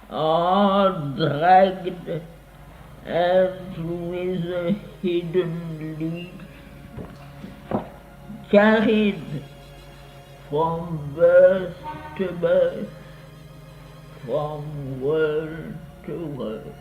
are dragged as with a hidden leash, carried from birth to birth, from world to world.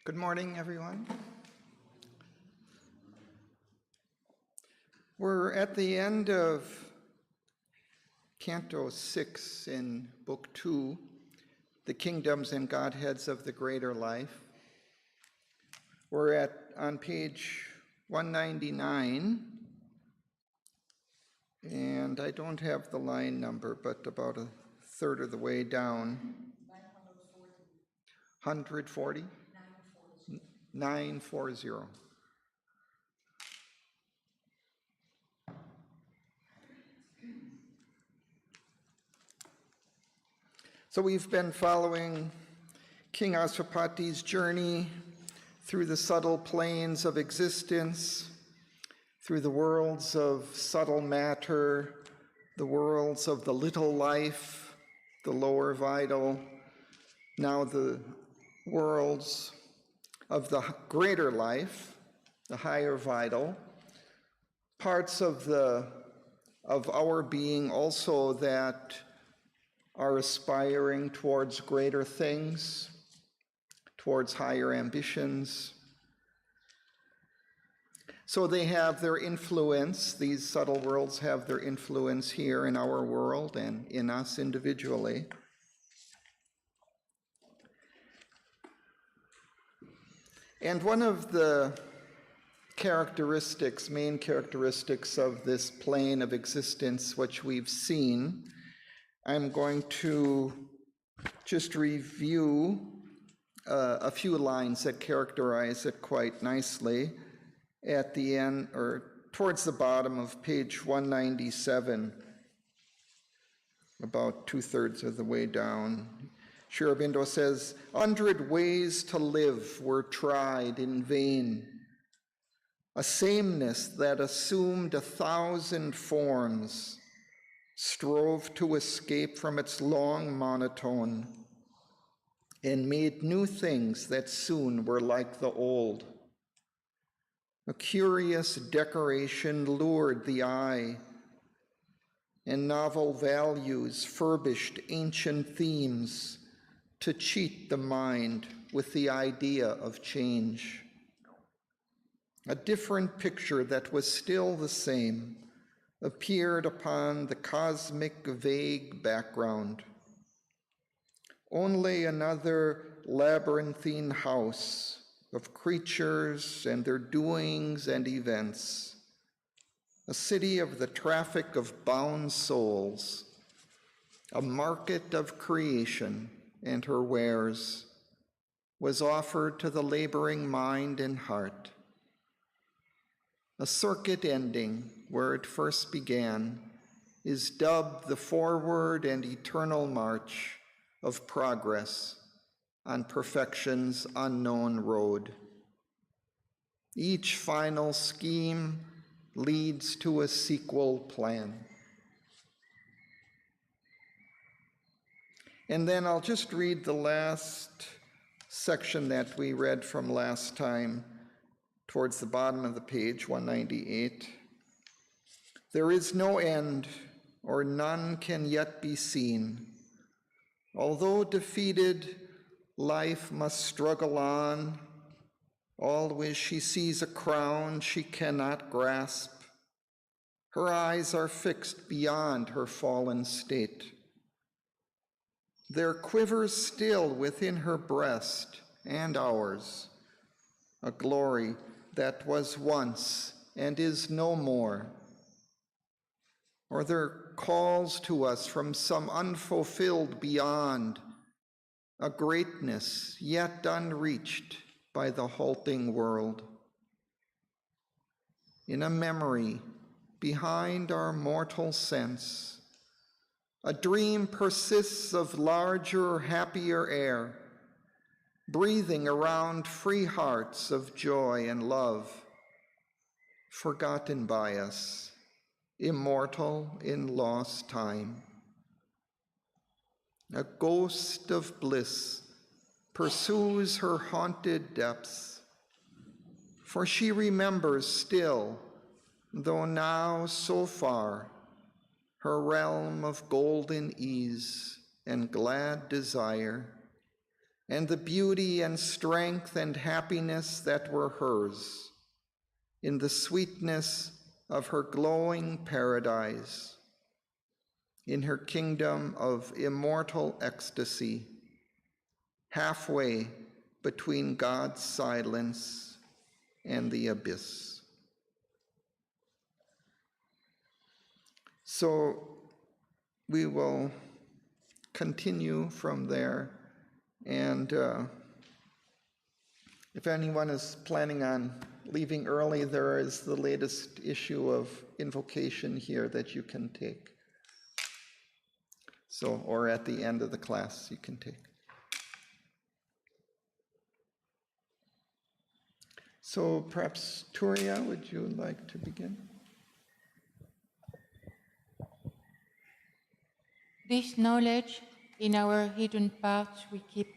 Good morning, everyone. We're at the end of Canto 6 in Book 2, The Kingdoms and Godheads of the Greater Life. We're on page 199, and I don't have the line number, but about a third of the way down. 140? 940. So we've been following King Aswapati's journey through the subtle planes of existence, through the worlds of subtle matter, the worlds of the little life, the lower vital, now the worlds of the greater life, the higher vital, parts of our being also that are aspiring towards greater things, towards higher ambitions. So they have their influence, these subtle worlds have their influence here in our world and in us individually. And one of the main characteristics of this plane of existence, which we've seen, I'm going to just review a few lines that characterize it quite nicely at the end, or towards the bottom of page 197, about 2/3 of the way down. Sri Aurobindo says, 100 ways to live were tried in vain. A sameness that assumed 1,000 forms strove to escape from its long monotone and made new things that soon were like the old. A curious decoration lured the eye, and novel values furbished ancient themes to cheat the mind with the idea of change. A different picture that was still the same appeared upon the cosmic vague background. Only another labyrinthine house of creatures and their doings and events, a city of the traffic of bound souls, a market of creation and her wares, was offered to the laboring mind and heart. A circuit ending where it first began is dubbed the forward and eternal march of progress on perfection's unknown road. Each final scheme leads to a sequel plan. And then I'll just read the last section that we read from last time, towards the bottom of the page, 198. There is no end, or none can yet be seen. Although defeated, life must struggle on. Always she sees a crown she cannot grasp. Her eyes are fixed beyond her fallen state. There quivers still within her breast and ours a glory that was once and is no more. Or there calls to us from some unfulfilled beyond a greatness yet unreached by the halting world. In a memory behind our mortal sense, a dream persists of larger, happier air, breathing around free hearts of joy and love, forgotten by us, immortal in lost time. A ghost of bliss pursues her haunted depths, for she remembers still, though now so far, her realm of golden ease and glad desire, and the beauty and strength and happiness that were hers in the sweetness of her glowing paradise, in her kingdom of immortal ecstasy, halfway between God's silence and the abyss. So we will continue from there, and if anyone is planning on leaving early, there is the latest issue of Invocation here that you can take. So, or at the end of the class you can take. So perhaps, Turia, would you like to begin? This knowledge in our hidden parts we keep,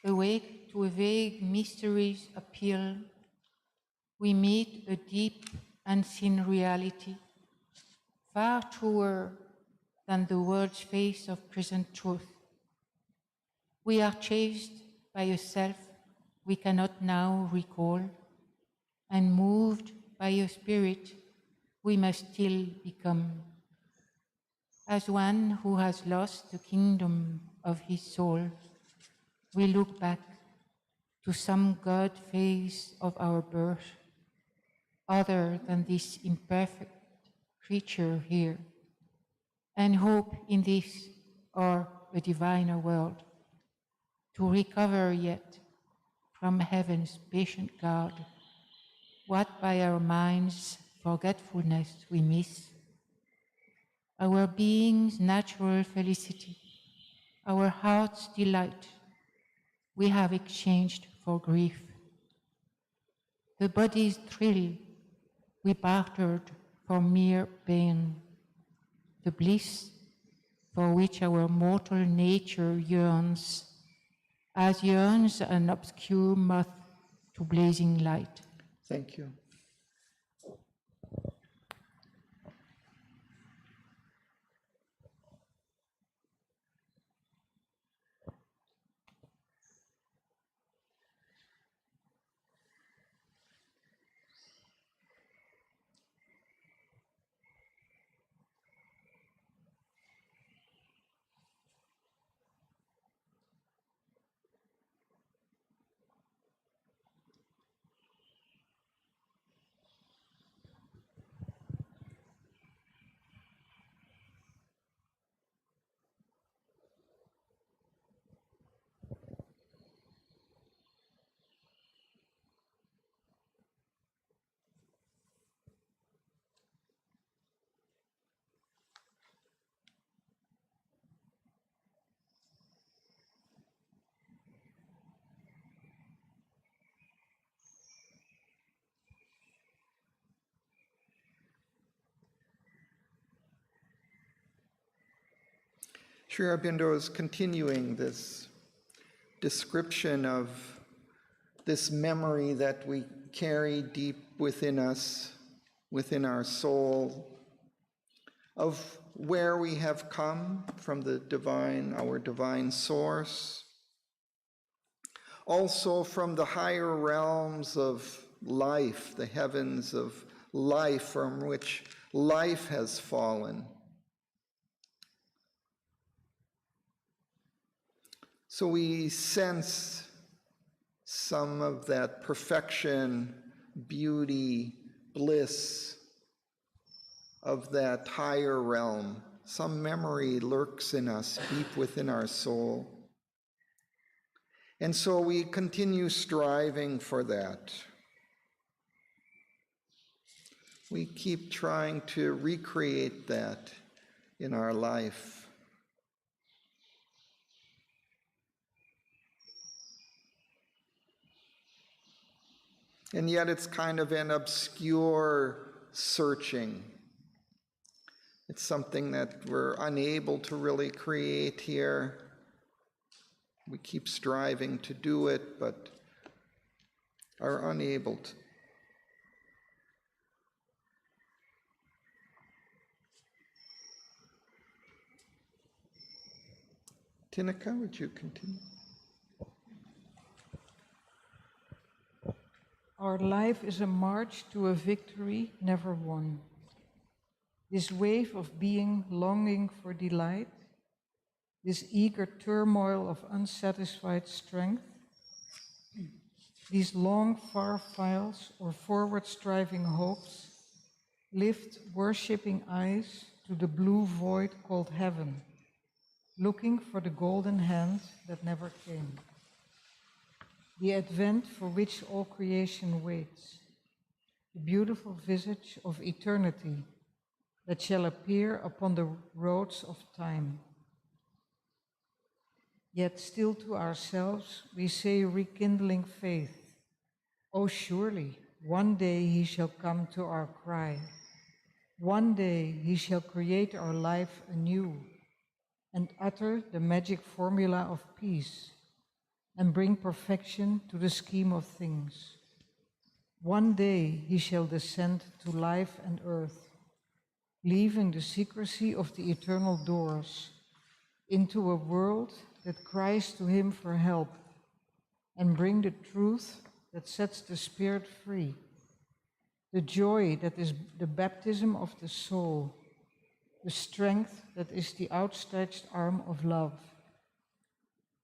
awake to a vague mystery's appeal, we meet a deep unseen reality, far truer than the world's face of present truth. We are chased by a self we cannot now recall, and moved by a spirit we must still become. As one who has lost the kingdom of his soul, we look back to some God phase of our birth, other than this imperfect creature here, and hope in this or a diviner world, to recover yet from heaven's patient guard what by our minds' forgetfulness we miss, our being's natural felicity, our heart's delight, we have exchanged for grief. The body's thrill we bartered for mere pain, the bliss for which our mortal nature yearns, as yearns an obscure moth to blazing light. Thank you. Sri Aurobindo is continuing this description of this memory that we carry deep within us, within our soul, of where we have come from the divine, our divine source, also from the higher realms of life, the heavens of life from which life has fallen. So we sense some of that perfection, beauty, bliss of that higher realm. Some memory lurks in us, deep within our soul. And so we continue striving for that. We keep trying to recreate that in our life. And yet it's kind of an obscure searching. It's something that we're unable to really create here. We keep striving to do it, but are unable to. Tineke, would you continue? Our life is a march to a victory never won. This wave of being longing for delight, this eager turmoil of unsatisfied strength, these long far files or forward-striving hopes lift worshipping eyes to the blue void called heaven, looking for the golden hand that never came. The advent for which all creation waits, the beautiful visage of eternity that shall appear upon the roads of time. Yet still to ourselves we say, rekindling faith, oh surely one day he shall come to our cry. One day he shall create our life anew and utter the magic formula of peace and bring perfection to the scheme of things. One day he shall descend to life and earth, leaving the secrecy of the eternal doors into a world that cries to him for help and bring the truth that sets the spirit free, the joy that is the baptism of the soul, the strength that is the outstretched arm of love.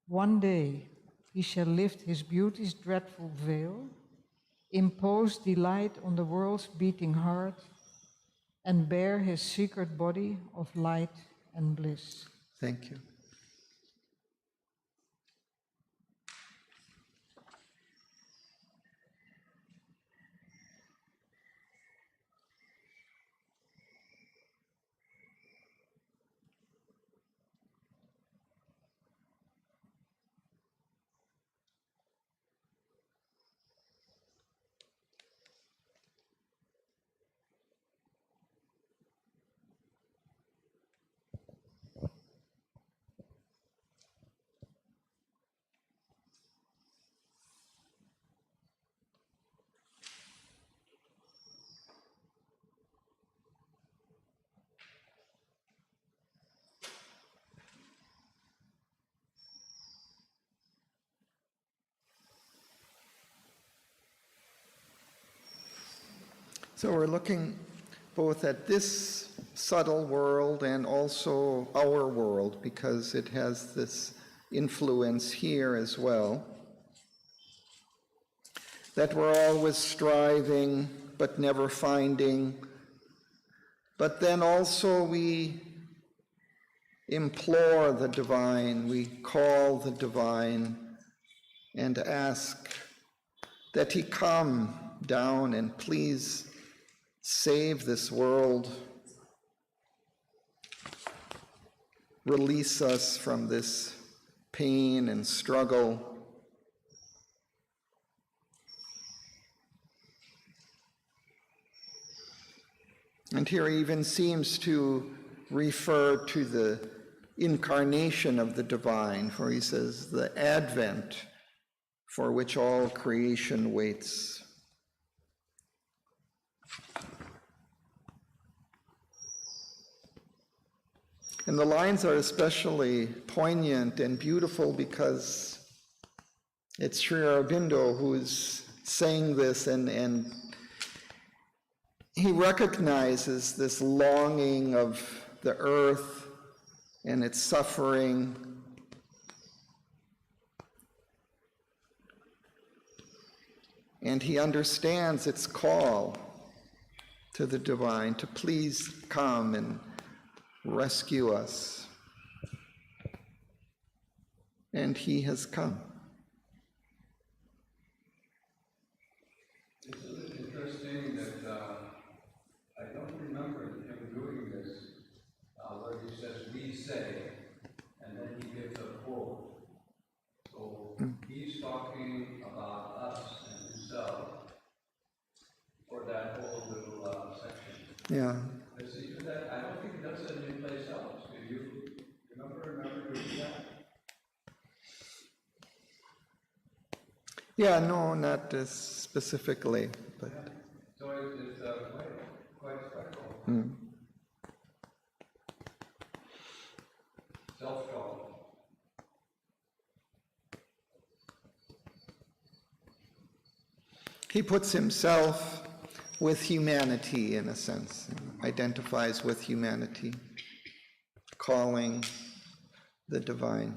One day he shall lift his beauty's dreadful veil, impose delight on the world's beating heart, and bear his secret body of light and bliss. Thank you. So we're looking both at this subtle world and also our world, because it has this influence here as well, that we're always striving but never finding. But then also we implore the divine, we call the divine and ask that he come down and please save this world, release us from this pain and struggle. And here he even seems to refer to the incarnation of the divine, for he says, the advent for which all creation waits. And the lines are especially poignant and beautiful because it's Sri Aurobindo who's saying this, and he recognizes this longing of the earth and its suffering. And he understands its call to the divine to please come and rescue us. And he has come. It's interesting that I don't remember him doing this, where he says, "we say," and then he gives a quote. So he's talking about us and himself for that whole little section. Yeah. Does he do that? I don't think he does it anyplace else. Do you remember doing that? Yeah, no, not specifically, but. Yeah. So it's quite special. Self-talk. He puts himself with humanity, in a sense, identifies with humanity, calling the divine.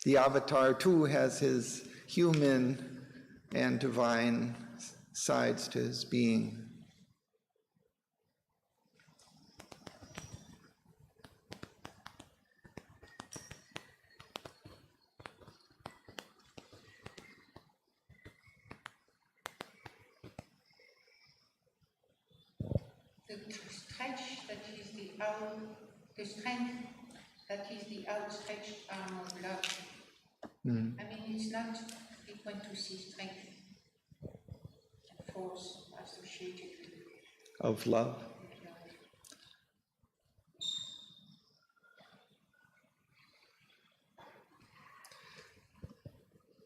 The avatar, too, has his human and divine sides to his being. The strength that is the outstretched arm of love. I mean, it's not frequent to see strength and force associated with Of love.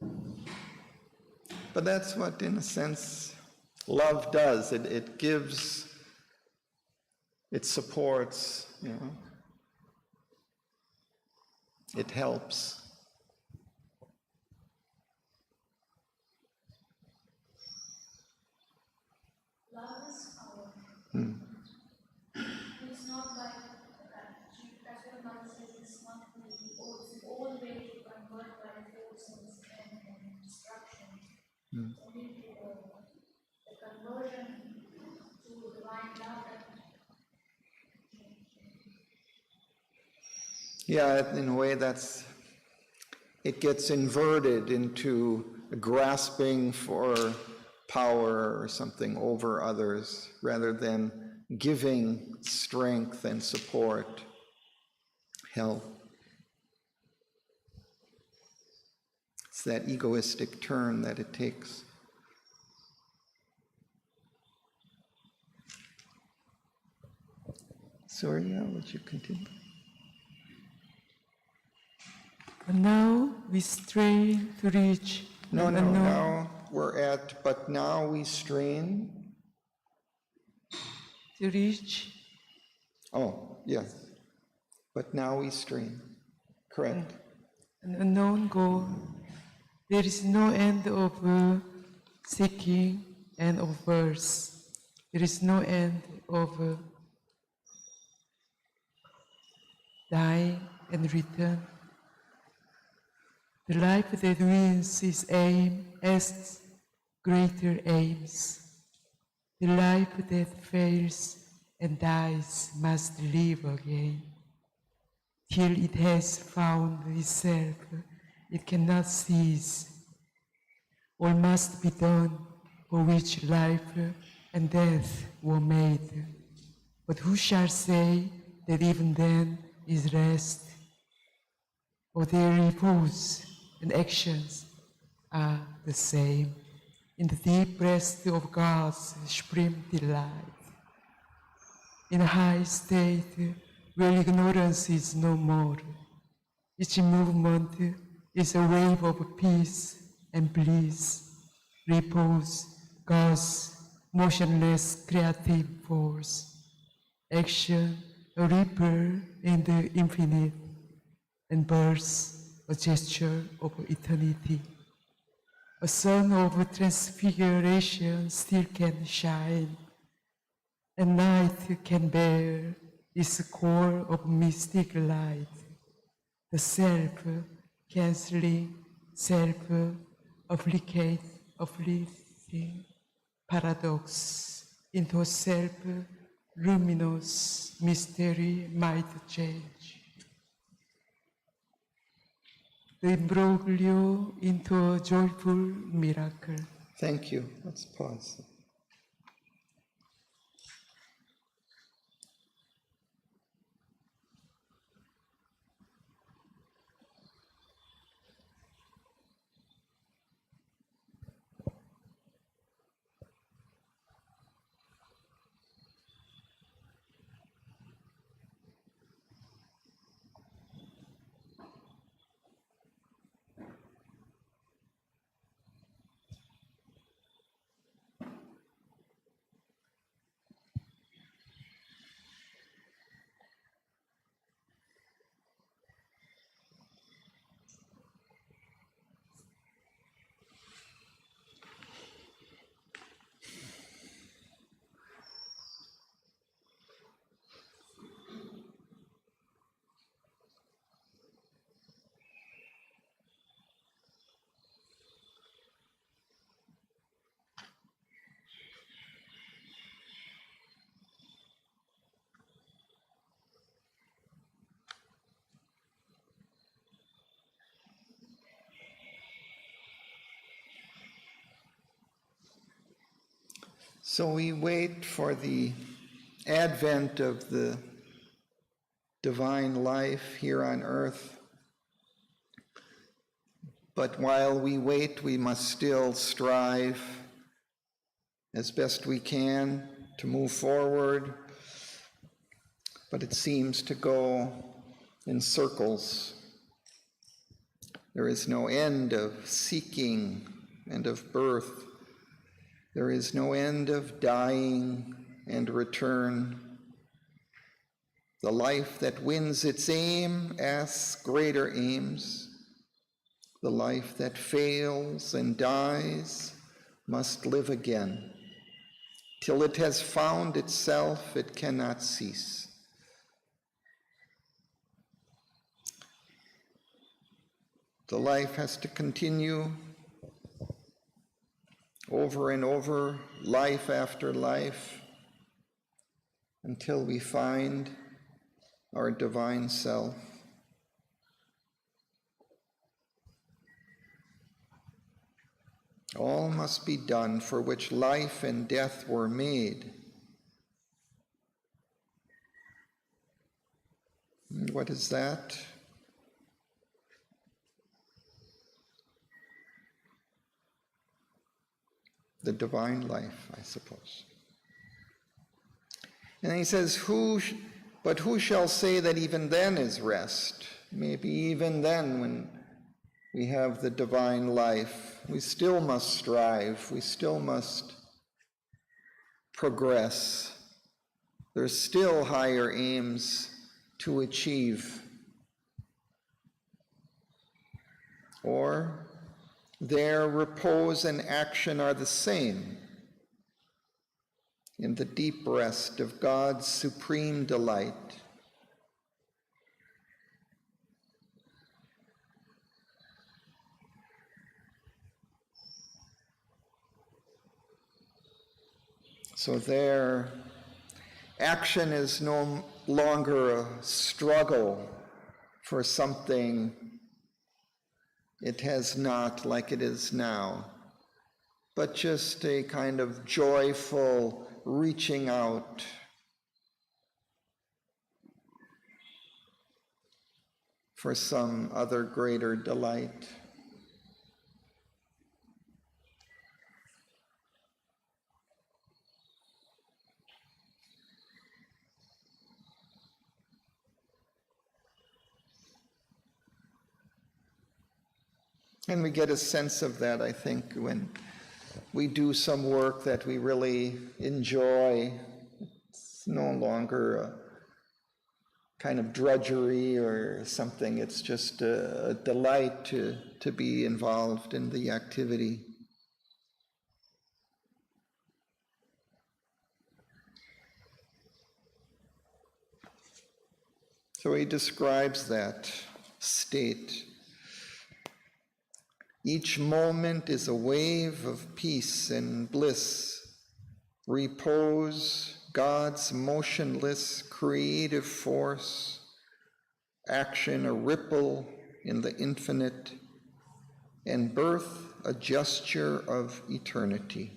love. But that's what, in a sense, love does. It gives, it supports, you know. It helps. Love is power. It's not like that's what Mother says, it's not the old way to convert by forces and destruction. Only the conversion to divine love that. Yeah, in a way it gets inverted into a grasping for power or something over others rather than giving strength and support, help. It's that egoistic turn that it takes. Surya, would you continue? And now we strain to reach. No, now we're at, but now we strain. To reach. Oh, yes. But now we strain. Correct. An unknown goal. There is no end of seeking and of birth. There is no end of dying and return. The life that wins its aim asks greater aims. The life that fails and dies must live again. Till it has found itself, it cannot cease. All must be done for which life and death were made. But who shall say that even then is rest? For their repose and actions are the same in the deep rest of God's supreme delight. In a high state where ignorance is no more, each movement is a wave of peace and bliss, repose, God's motionless creative force, action, a ripple in the infinite, and birth, a gesture of eternity. A sun of transfiguration still can shine, and night can bear its core of mystic light, the self-canceling, uplifting paradox into a self-luminous mystery might change. The imbroglio into a joyful miracle. Thank you. Let's pause. So we wait for the advent of the divine life here on earth. But while we wait, we must still strive as best we can to move forward. But it seems to go in circles. There is no end of seeking and of birth. There is no end of dying and return. The life that wins its aim asks greater aims. The life that fails and dies must live again. Till it has found itself, it cannot cease. The life has to continue over and over, life after life, until we find our divine self. All must be done for which life and death were made. And what is that? The divine life, I suppose. And he says, but who shall say that even then is rest? Maybe even then, when we have the divine life, we still must strive, we still must progress. There's still higher aims to achieve. Or their repose and action are the same in the deep rest of God's supreme delight. So their action is no longer a struggle for something it has not like it is now, but just a kind of joyful reaching out. For some other greater delight. And we get a sense of that, I think, when we do some work that we really enjoy. It's no longer a kind of drudgery or something. It's just a delight to be involved in the activity. So he describes that state. Each moment is a wave of peace and bliss, repose, God's motionless creative force, action a ripple in the infinite, and birth a gesture of eternity.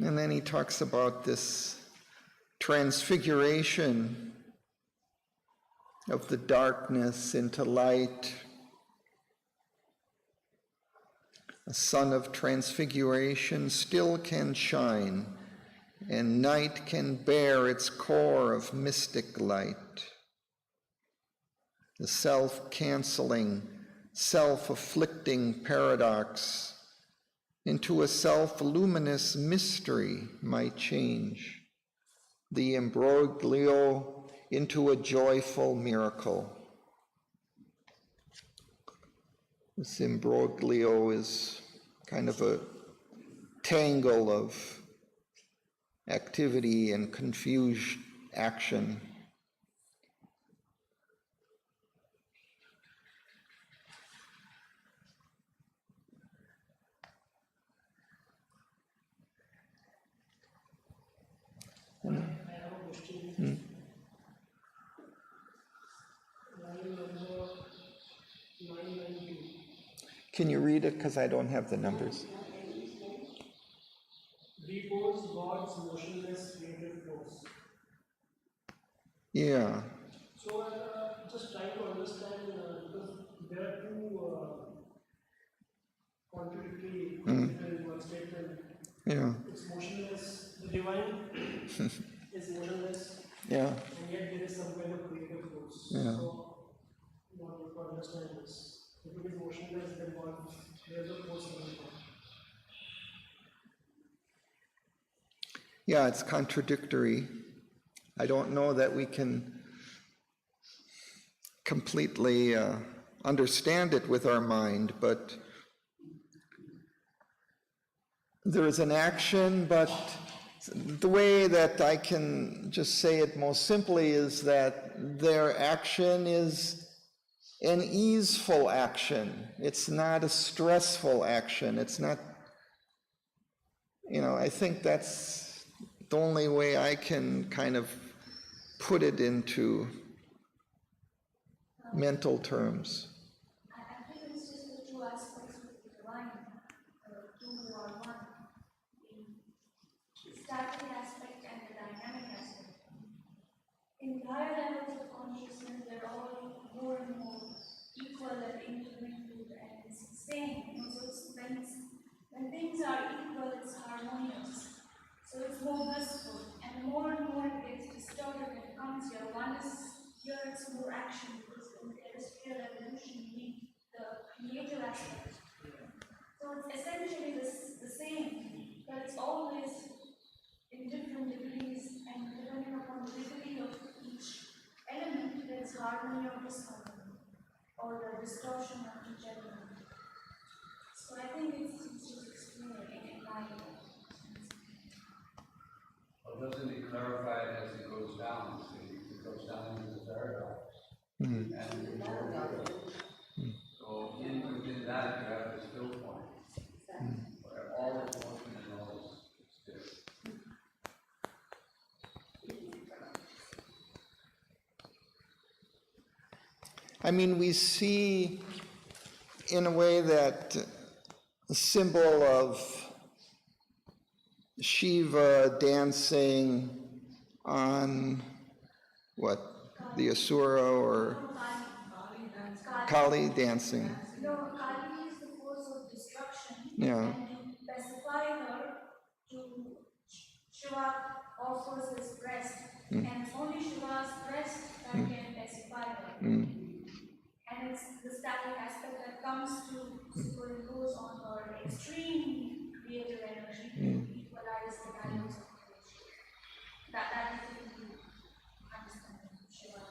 And then he talks about this transfiguration of the darkness into light, a sun of transfiguration still can shine, and night can bear its core of mystic light. The self-canceling, self-afflicting paradox into a self-luminous mystery might change, the imbroglio into a joyful miracle. This imbroglio is kind of a tangle of activity and confused action. Can you read it? Because I don't have the numbers. Repose God's motionless creative force. Yeah. So just trying to understand because there are two contradictory concepts in one statement. Yeah. It's motionless. The divine is motionless. Yeah. And yet there is some kind of creative force. Yeah. So in order to understand this, if it is motionless, then there is a force coming from. Yeah, it's contradictory. I don't know that we can completely understand it with our mind, but there is an action, but the way that I can just say it most simply is that their action is an easeful action. It's not a stressful action. It's not, I think that's the only way I can kind of put it into mental terms. I think it's just the two aspects of the divine, two who are one. The static aspect and the dynamic aspect. In higher levels of consciousness, they're all more and more equal and intermingled, and it's the same. So it's when things are equal, it's harmonious. So it's more blissful, and more it gets distorted when it comes here. One is here, it's more action, because in the terrestrial evolution, you need the creative aspect. So it's essentially the same, but it's always in different degrees, and depending upon the degree of each element, there's harmony or disharmony, or the distortion of each element. So I think it's just explaining in my Well, doesn't it clarify it as it goes down? See, it goes down into the paradox. And so within that, you have the still point, where all is motion and all is still. I mean, we see in a way that the symbol of Shiva dancing on the Asura or Kali dancing. No, Kali is the force of destruction, Yeah. and to pacify her, to offers his breast, and it's only Shiva's breast that can pacify her. And it's the static aspect that comes to superimpose on her extreme creative energy to equalize the balance of creation. That is the understanding of Shiva.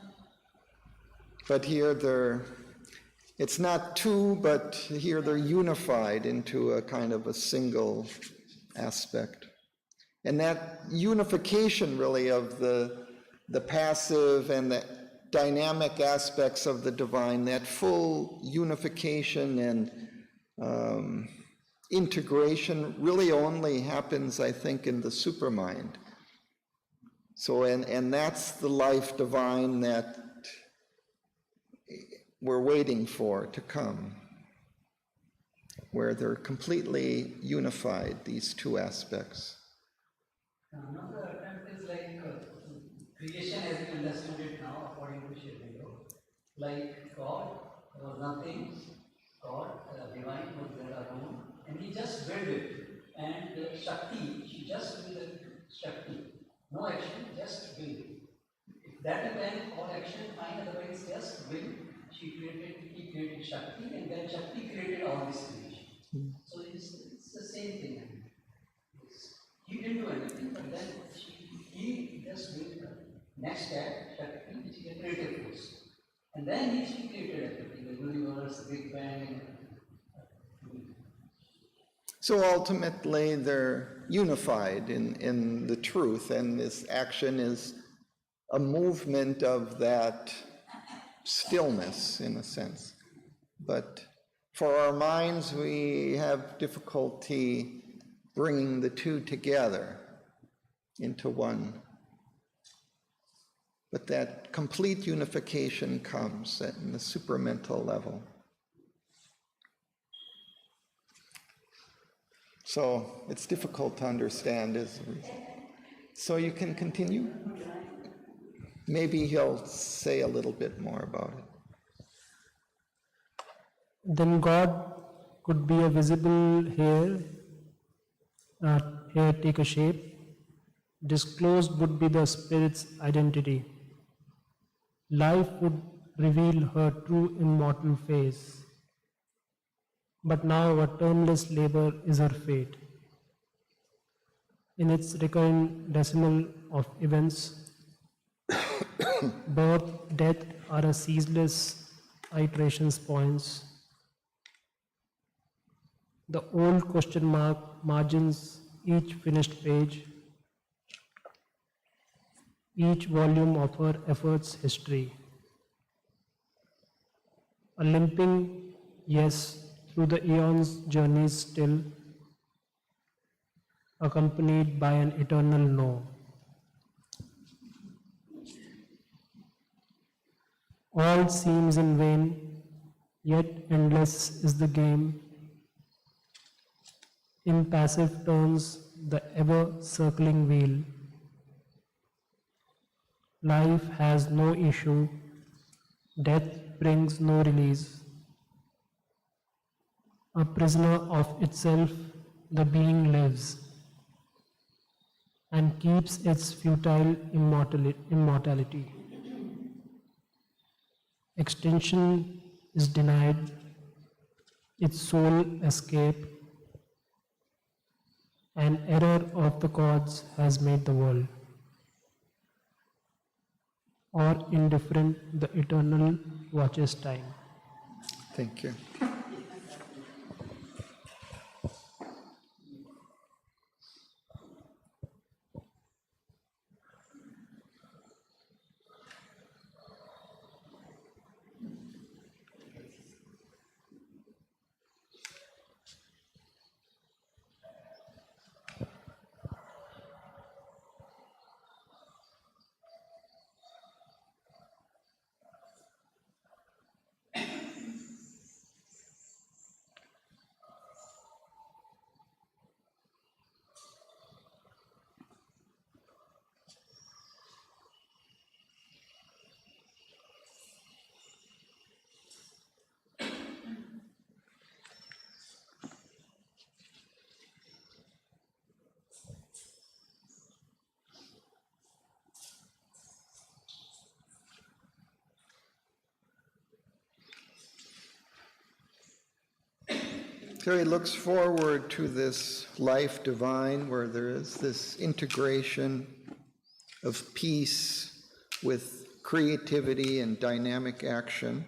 But here it's not two, but here they're unified into a kind of a single aspect. And that unification really of the passive and the dynamic aspects of the divine, that full unification and integration really only happens, I think, in the supermind. So, and that's the life divine that we're waiting for to come, where they're completely unified, these two aspects. Another attempt is like creation as we understand it now, according to Shiva. Like God, there was nothing. God, divine, was there alone, and He just built it. And Shakti, she just built Shakti. No action, just build. If that is then all action, fine, otherwise just build. He created Shakti, and then Shakti created all this creation. So it's the same thing. He didn't do anything, but then he just built the next step, Shakti, which is a creative force. And then he created everything, the universe, the Big Bang. So ultimately, they're unified in the truth, and this action is a movement of that stillness, in a sense. But for our minds, we have difficulty bringing the two together into one. But that complete unification comes at the supramental level. So it's difficult to understand, isn't it? So you can continue? Maybe he'll say a little bit more about it. Then God could be a visible here, here take a shape. Disclosed would be the spirit's identity. Life would reveal her true immortal face. But now a termless labor is her fate. In its recurrent decimal of events, birth, death are a ceaseless iterations points. The old question mark margins each finished page, each volume of her efforts history. A limping yes through the eons journeys still, accompanied by an eternal no. All seems in vain, yet endless is the game. Impassive turns the ever-circling wheel. Life has no issue, death brings no release. A prisoner of itself, the being lives and keeps its futile immortality. Extinction is denied, its soul escape. An error of the gods has made the world. Or indifferent, the eternal watches time. Thank you. So he looks forward to this life divine where there is this integration of peace with creativity and dynamic action,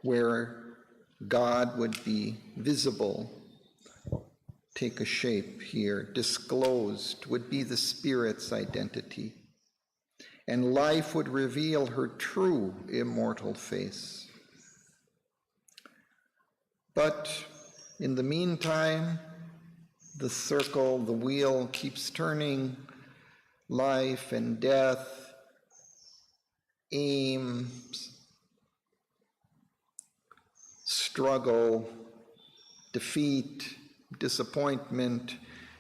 where God would be visible, take a shape here, disclosed, would be the Spirit's identity, and life would reveal her true immortal face. But in the meantime, the circle, the wheel keeps turning, life and death, aims, struggle, defeat, disappointment,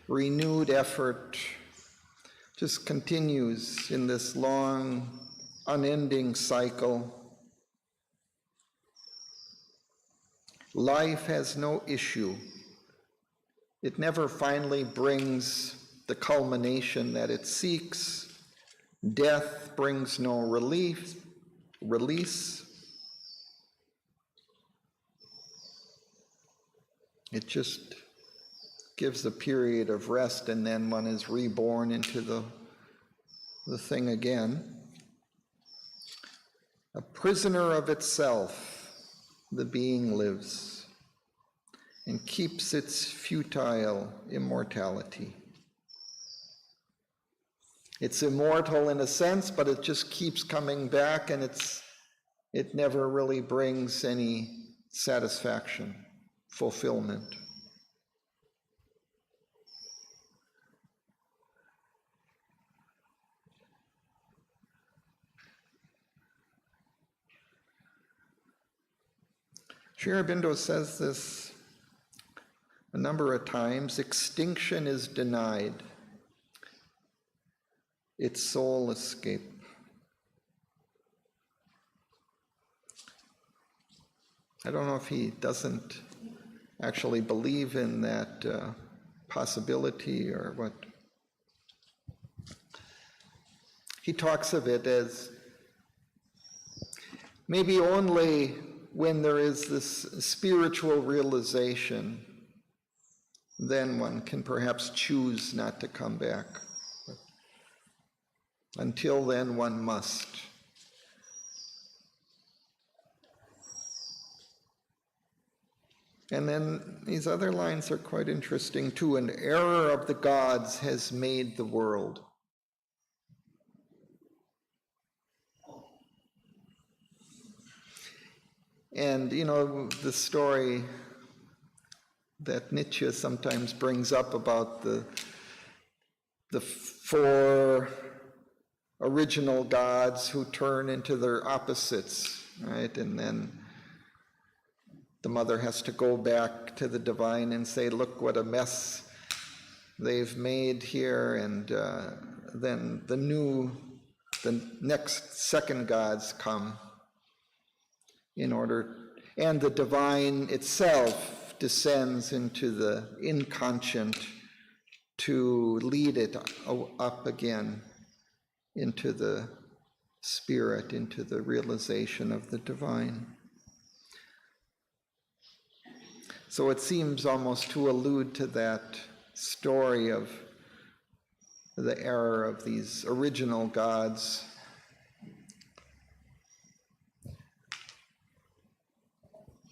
renewed effort, just continues in this long, unending cycle. Life has no issue. It never finally brings the culmination that it seeks. Death brings no release. It just gives a period of rest, and then one is reborn into the thing again. A prisoner of itself, the being lives and keeps its futile immortality. It's immortal in a sense, but it just keeps coming back, and it never really brings any satisfaction, fulfillment. Sri Aurobindo says this a number of times: extinction is denied, its soul escape. I don't know if he doesn't actually believe in that possibility or what. He talks of it as maybe only when there is this spiritual realization, then one can perhaps choose not to come back. But until then, one must. And then these other lines are quite interesting too. An error of the gods has made the world. And you know, the story that Nietzsche sometimes brings up about the four original gods who turn into their opposites, right? And then the mother has to go back to the divine and say, look what a mess they've made here. And then the next second gods come in order, and the divine itself descends into the inconscient to lead it up again into the spirit, into the realization of the divine. So it seems almost to allude to that story of the error of these original gods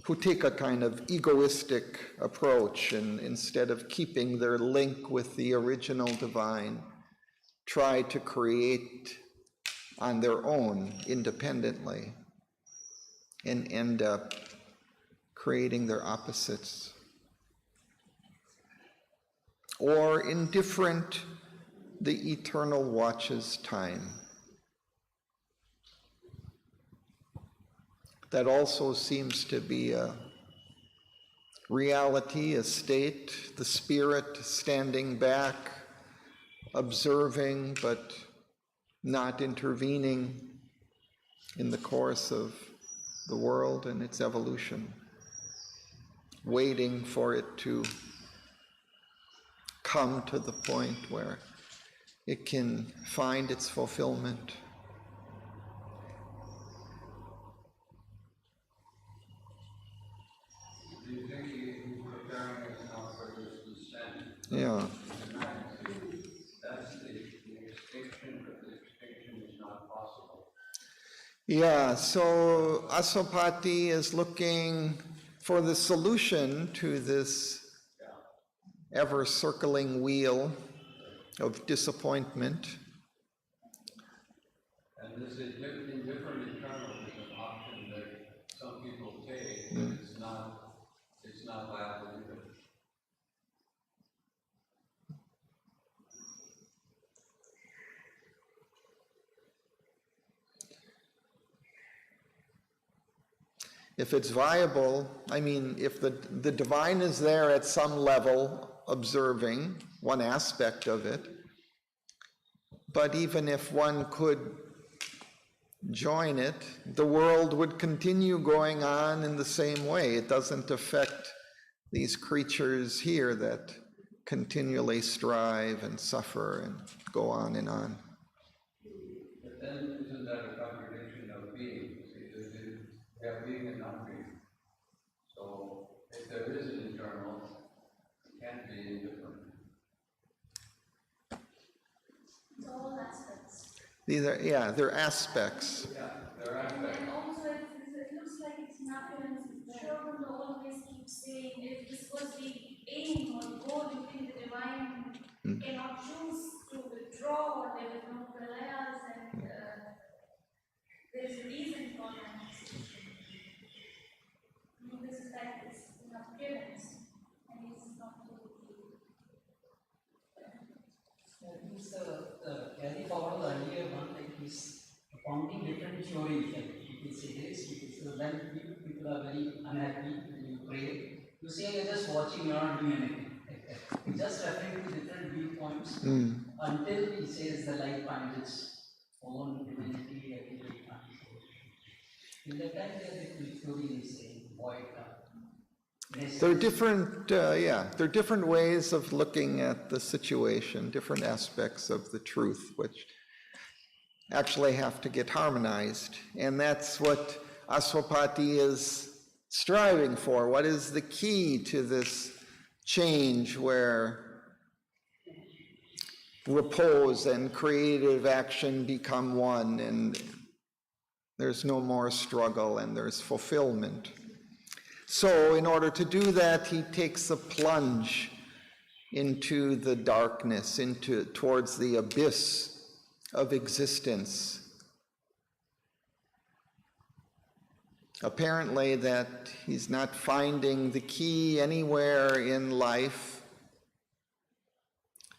who take a kind of egoistic approach, and instead of keeping their link with the original divine, try to create on their own independently and end up creating their opposites. Or indifferent, the eternal watches time. That also seems to be a reality, a state, the spirit standing back, observing but not intervening in the course of the world and its evolution, waiting for it to come to the point where it can find its fulfillment. Yeah, so Aswapati is looking for the solution to this ever-circling wheel of disappointment. And this indifferent internal is an option that some people take, but it's not viable either. If it's viable, I mean, if the divine is there at some level, observing one aspect of it, but even if one could join it, the world would continue going on in the same way. It doesn't affect these creatures here that continually strive and suffer and go on and on. But then isn't that a contradiction of being? We have being and not being. So if there is an internal, it can't be indifferent. It's all aspects. These are, yeah, they're aspects. Yeah, there are aspects. And also it looks like it's nothing. Children always keep saying if this was the aim or the goal, you think the divine cannot choose to withdraw or there is no prayers and there's a reason for that decision. This is like this appearance and it's not really. Carry forward the earlier one, like this founding different theories, like people say this, people say that, people are very unhappy when you pray. You say you're just watching, you're not doing anything. Like just referring to different viewpoints until he says the light finds its own divinity, everything. In the time there are different theories saying void. There are different, there are different ways of looking at the situation, different aspects of the truth, which actually have to get harmonized. And that's what Aswapati is striving for. What is the key to this change where repose and creative action become one, and there's no more struggle and there's fulfillment? So in order to do that, he takes a plunge into the darkness, towards the abyss of existence. Apparently that he's not finding the key anywhere in life,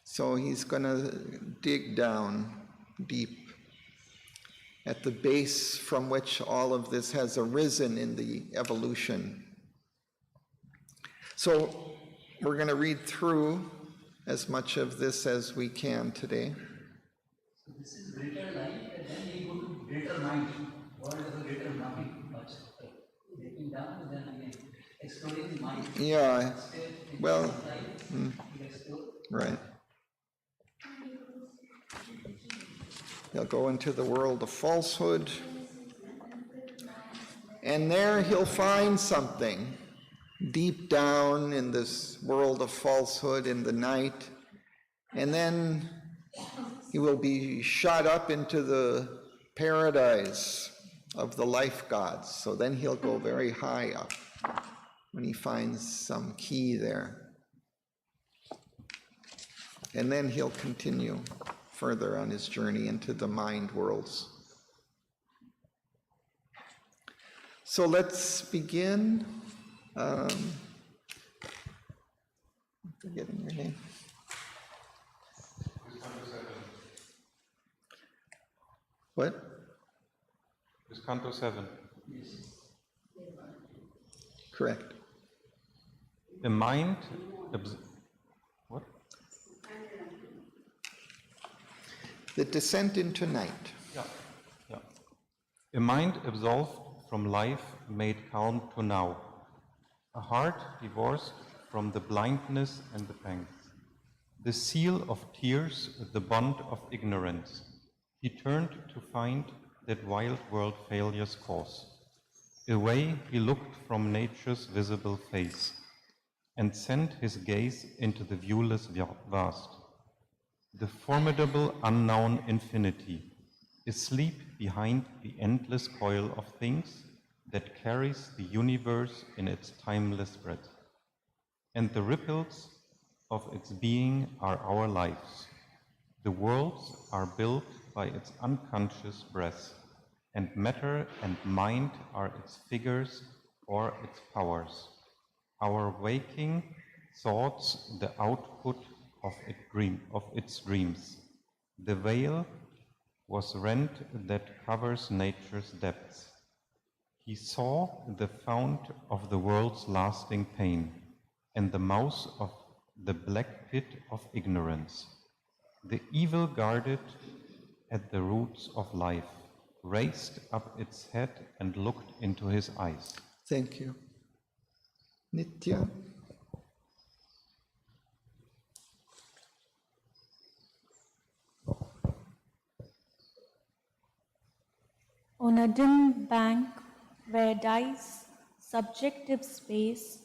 so he's going to dig down deep at the base from which all of this has arisen in the evolution. So we're going to read through as much of this as we can today. So this is greater life, and then we go to greater mind. What is the greater mind? Much breaking down, and then again exploring the mind. Yeah, well, right. He'll go into the world of falsehood, and there he'll find something deep down in this world of falsehood in the night, and then he will be shot up into the paradise of the life gods. So then he'll go very high up when he finds some key there. And then he'll continue further on his journey into the mind worlds. So let's begin. I'm forgetting your name. What? It's Canto 7. Correct. The mind, what? The descent into night. Yeah. A mind absolved from life made calm to now. A heart divorced from the blindness and the pangs. The seal of tears, the bond of ignorance. He turned to find that wild world failure's cause. Away he looked from nature's visible face, and sent his gaze into the viewless vast, the formidable unknown infinity, asleep behind the endless coil of things that carries the universe in its timeless breath. And the ripples of its being are our lives. The worlds are built by its unconscious breath, and matter and mind are its figures or its powers. Our waking thoughts, the output of its dreams. The veil was rent that covers nature's depths. He saw the fount of the world's lasting pain, and the mouth of the black pit of ignorance. The evil guarded at the roots of life, raised up its head and looked into his eyes. Thank you. Nitya. On a dim bank where dies subjective space,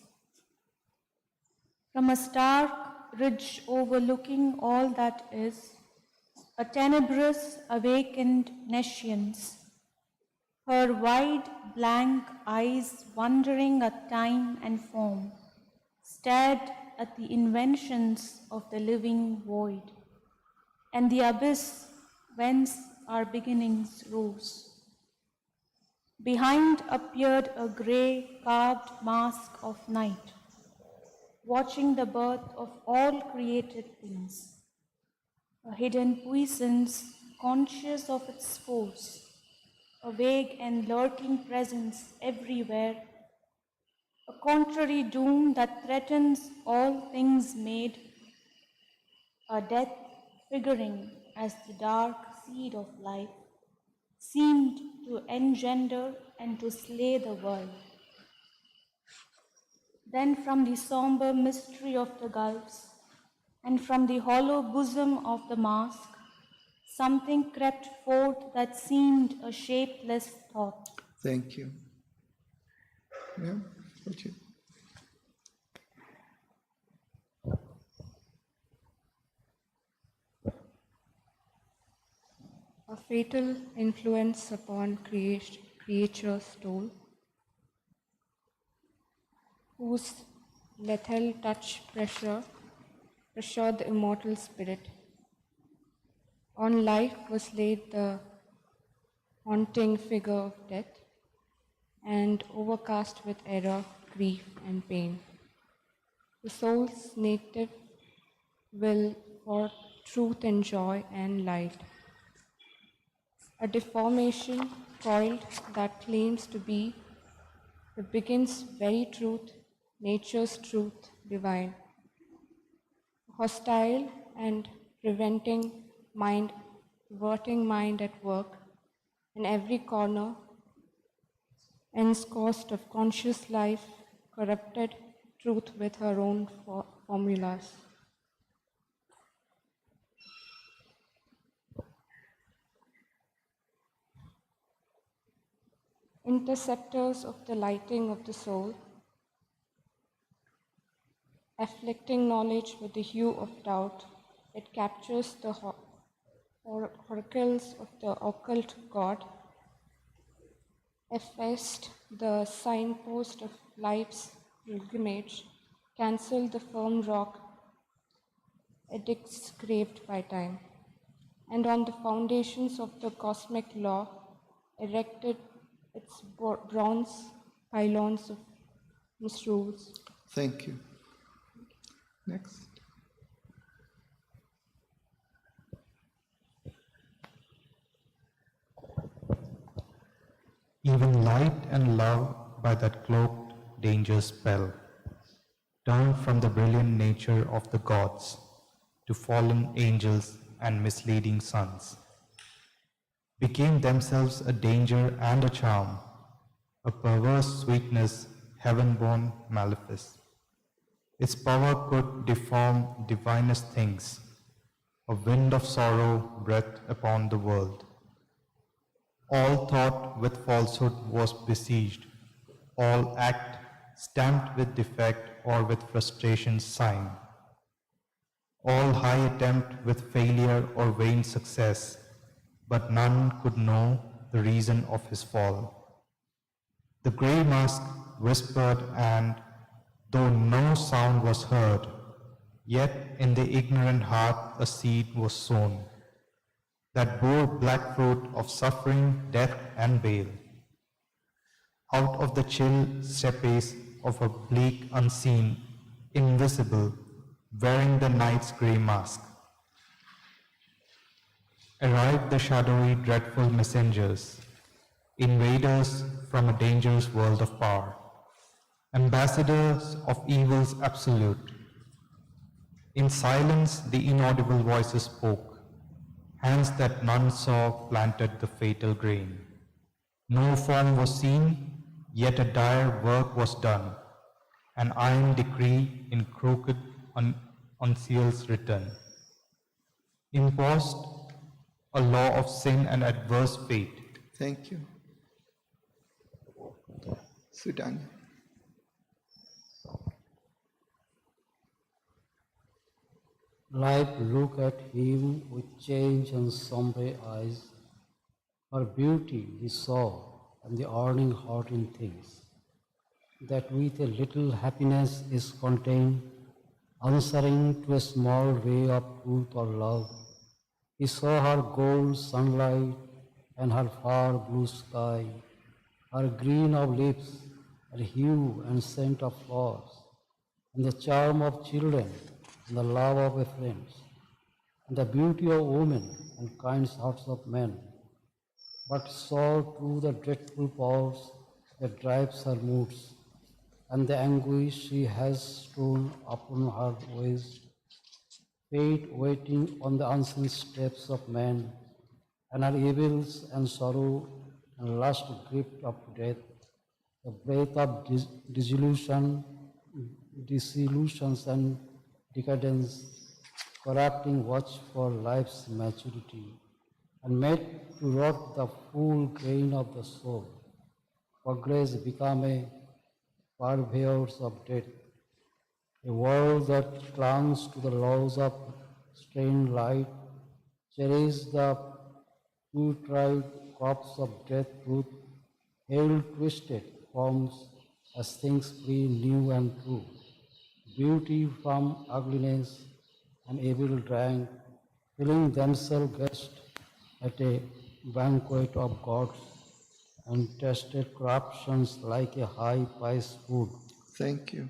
from a stark ridge overlooking all that is, a tenebrous awakened nescience, her wide blank eyes wondering at time and form, stared at the inventions of the living void, and the abyss whence our beginnings rose. Behind appeared a grey carved mask of night, watching the birth of all created things, a hidden puissance conscious of its force, a vague and lurking presence everywhere, a contrary doom that threatens all things made, a death figuring as the dark seed of life, seemed to engender and to slay the world. Then from the sombre mystery of the gulfs, and from the hollow bosom of the mask, something crept forth that seemed a shapeless thought. Thank you. Yeah, thank you. A fatal influence upon creature's soul, whose lethal touch pressured the immortal spirit. On life was laid the haunting figure of death, and overcast with error, grief, and pain. The soul's native will for truth and joy and light. A deformation coiled that claims to be the begin's very truth, nature's truth divine. Hostile and preventing mind, diverting mind at work in every corner, ends cost of conscious life, corrupted truth with her own formulas. Interceptors of the lighting of the soul, afflicting knowledge with the hue of doubt, it captures the oracles of the occult God, effaced the signpost of life's pilgrimage, cancelled the firm rock edicts craved by time, and on the foundations of the cosmic law, erected its bronze pylons of misrules. Thank you. Next. Even light and love by that cloaked danger spell turned from the brilliant nature of the gods to fallen angels and misleading sons, became themselves a danger and a charm, a perverse sweetness, heaven-born malefice. Its power could deform divinest things, a wind of sorrow breath upon the world. All thought with falsehood was besieged, all act stamped with defect or with frustration's sign. All high attempt with failure or vain success, but none could know the reason of his fall. The grey mask whispered, and though no sound was heard, yet in the ignorant heart a seed was sown, that bore black fruit of suffering, death, and bale. Out of the chill steppes of a bleak unseen, invisible, wearing the night's grey mask, arrived the shadowy, dreadful messengers, invaders from a dangerous world of power, ambassadors of evil's absolute. In silence the inaudible voices spoke, hands that none saw planted the fatal grain. No form was seen, yet a dire work was done, an iron decree in crooked uncials written, imposed a law of sin and adverse fate. Thank you. Sudan. Life looked at him with change and sombre eyes. Her beauty he saw, and the earning heart in things, that with a little happiness is contained, answering to a small ray of truth or love. He saw her gold sunlight and her far blue sky, her green of leaves, her hue and scent of flowers, and the charm of children, and the love of a friend, and the beauty of women and kind hearts of men, but saw too the dreadful powers that drives her moods, and the anguish she has strewn upon her ways, fate waiting on the unseen steps of man, and her evils and sorrow and lust gripped of death, the breath of disillusions and decadence, corrupting watch for life's maturity, and made to rot the full grain of the soul. Progress become a purveyors of death, a world that clings to the laws of strained light, cherishes the putrid crops of death fruit, hail twisted forms as things free, new and true. Beauty from ugliness and evil drank, feeling themselves guests at a banquet of gods, and tasted corruptions like a high-priced food. Thank you.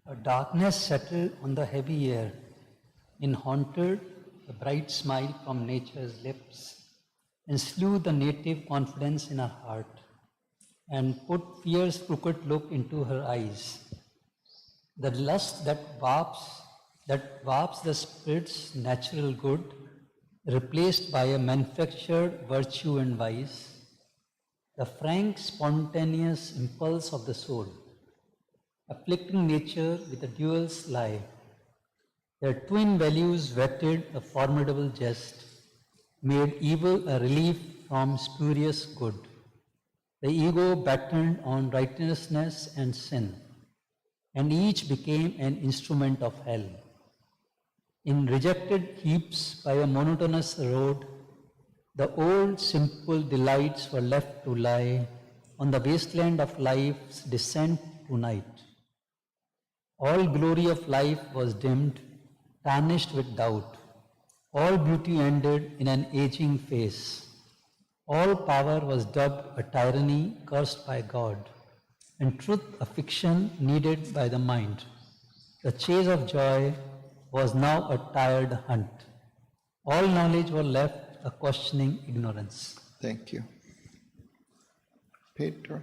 A darkness settled on the heavy air, and haunted the bright smile from nature's lips, and slew the native confidence in her heart, and put fear's crooked look into her eyes. The lust that warps the spirit's natural good, replaced by a manufactured virtue and vice, the frank, spontaneous impulse of the soul, afflicting nature with a dual sly. Their twin values whetted a formidable jest, made evil a relief from spurious good. The ego battened on righteousness and sin, and each became an instrument of hell. In rejected heaps by a monotonous road, the old simple delights were left to lie on the wasteland of life's descent to night. All glory of life was dimmed, tarnished with doubt. All beauty ended in an aging face. All power was dubbed a tyranny cursed by God, and truth a fiction needed by the mind. The chase of joy was now a tired hunt. All knowledge was left a questioning ignorance. Thank you. Pedro.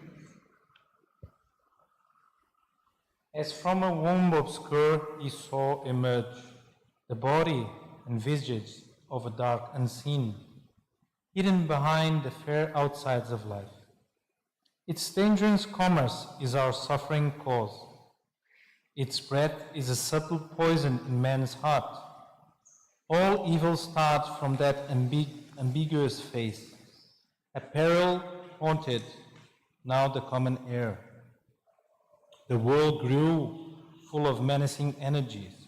As from a womb obscure he saw emerge the body and visage of a dark unseen, hidden behind the fair outsides of life. Its dangerous commerce is our suffering cause. Its breath is a subtle poison in man's heart. All evil starts from that ambiguous face, a peril haunted, now the common air. The world grew full of menacing energies,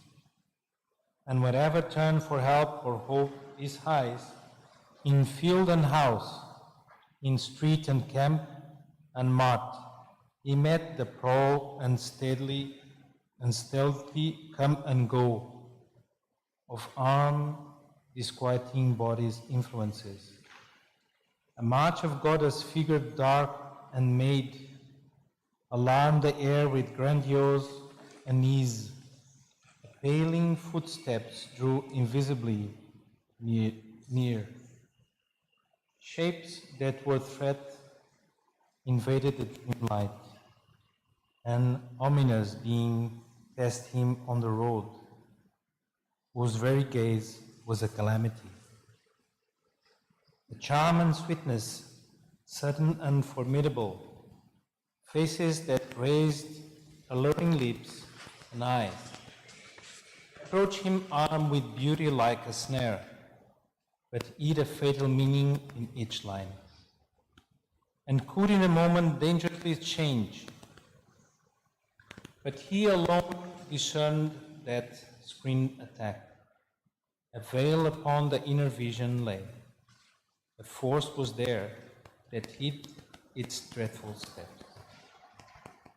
and wherever turned for help or hope his eyes, in field and house, in street and camp and mart, he met the proud and stealthy come and go of armed, disquieting bodies' influences. A march of goddess figured dark and made alarmed the air with grandiose unease. Paling footsteps drew invisibly near. Shapes that were threat invaded the dim light. An ominous being passed him on the road, whose very gaze was a calamity. The charm and sweetness, sudden and formidable, faces that raised alluring lips and eyes, approach him armed with beauty like a snare, but hid a fatal meaning in each line, and could in a moment dangerously change. But he alone discerned that screen attack. A veil upon the inner vision lay. A force was there that hid its dreadful steps.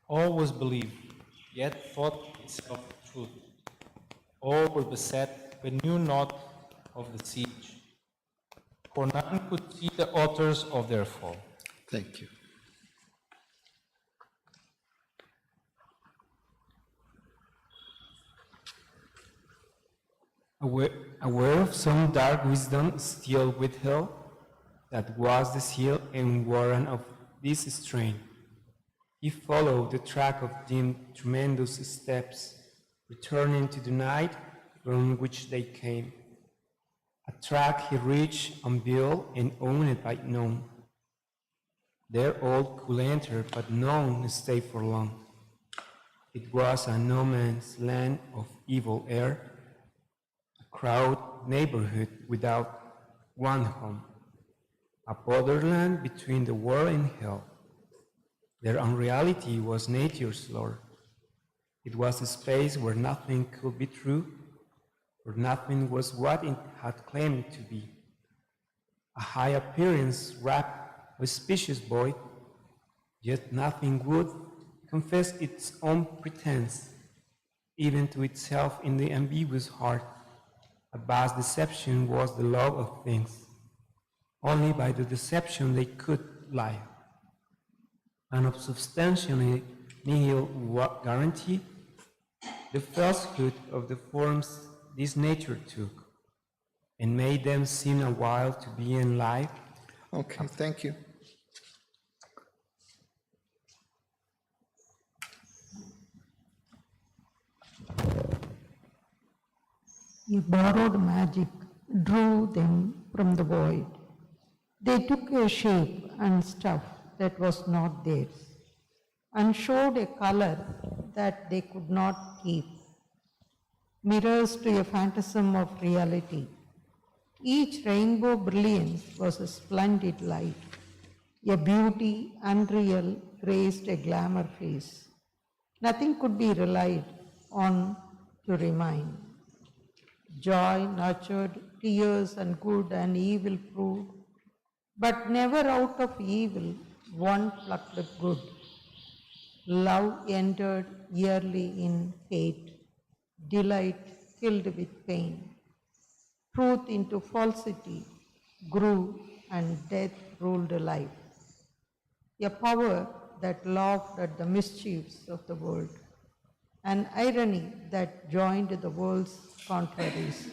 All was believed, yet thought itself truth. All were beset, but knew not of the siege, for none could see the authors of their fall. Thank you. Aware of some dark wisdom still withheld, that was the seal and warrant of this strain. He followed the track of dim, tremendous steps, returning to the night from which they came. A track he reached unbuilt and owned by none. There all could enter, but none stayed for long. It was a no man's land of evil air, a crowded neighborhood without one home, a borderland between the world and hell. Their unreality was nature's lore. It was a space where nothing could be true, where nothing was what it had claimed to be. A high appearance wrapped auspicious void, yet nothing would confess its own pretense, even to itself in the ambiguous heart. A vast deception was the law of things. Only by the deception they could lie. An unsubstantially nihil guarantee, the falsehood of the forms this nature took, and made them seem a while to be in life. Okay, thank you. A borrowed magic drew them from the void. They took a shape and stuff that was not theirs, and showed a color that they could not keep. Mirrors to a phantasm of reality. Each rainbow brilliance was a splendid light. A beauty unreal graced a glamour face. Nothing could be relied on to remain. Joy nurtured tears, and good and evil proved, but never out of evil one plucked good. Love entered yearly in hate, delight filled with pain. Truth into falsity grew, and death ruled life. A power that laughed at the mischiefs of the world, an irony that joined the world's contraries,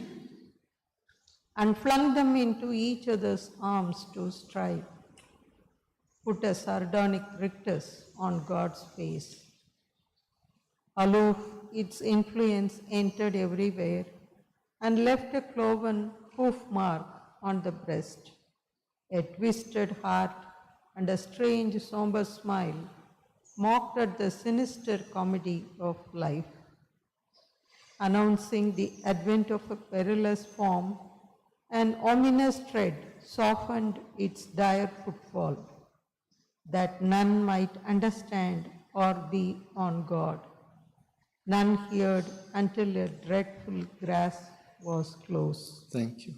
and flung them into each other's arms to strive, put a sardonic rictus on God's face. Aloof, its influence entered everywhere and left a cloven hoof mark on the breast, a twisted heart and a strange somber smile mocked at the sinister comedy of life. Announcing the advent of a perilous form, an ominous tread softened its dire footfall, that none might understand or be on God. None heard until a dreadful grasp was close. Thank you.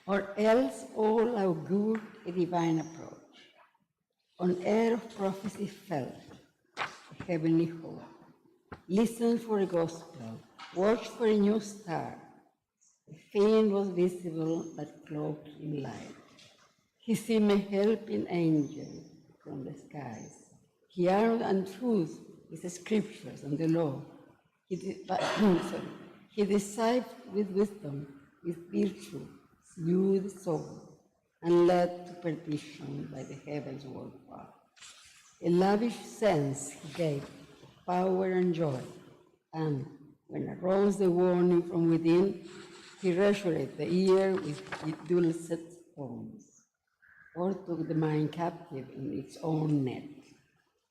Or else all our good a divine approach, on air of prophecy felt, a heavenly hope. Listen for a gospel, watch for a new star. A fiend was visible but cloaked in light. He seemed a helping angel from the skies. He armed and truth with the scriptures and the law. He disciplined with wisdom, with virtue, slew the soul, and led to perdition by the heavens warfare. A lavish sense he gave of power and joy, and when arose the warning from within, he reassured the ear with dulcet tones, or took the mind captive in its own net.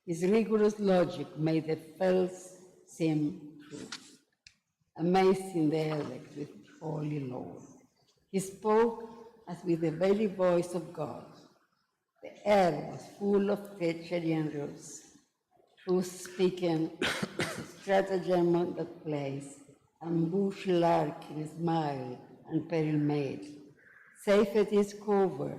His rigorous logic made the false seem true, amazing the elect with holy Lord. He spoke as with the very voice of God. The air was full of treachery and ruse. Truth speaking was a stratagem that plays, ambush lark in smile and peril made. Safe at his cover,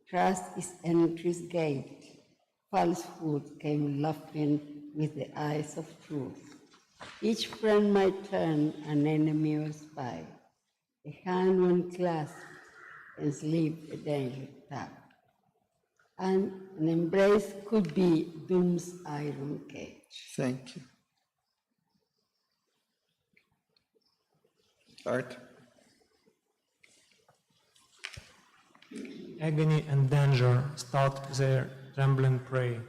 trust his entry's gate. Falsehood came laughing with the eyes of truth. Each friend might turn, an enemy or spy. A hand when clasped and sleep a danger tap. And an embrace could be doom's iron cage. Thank you. Art. Agony and danger stalked their trembling prey,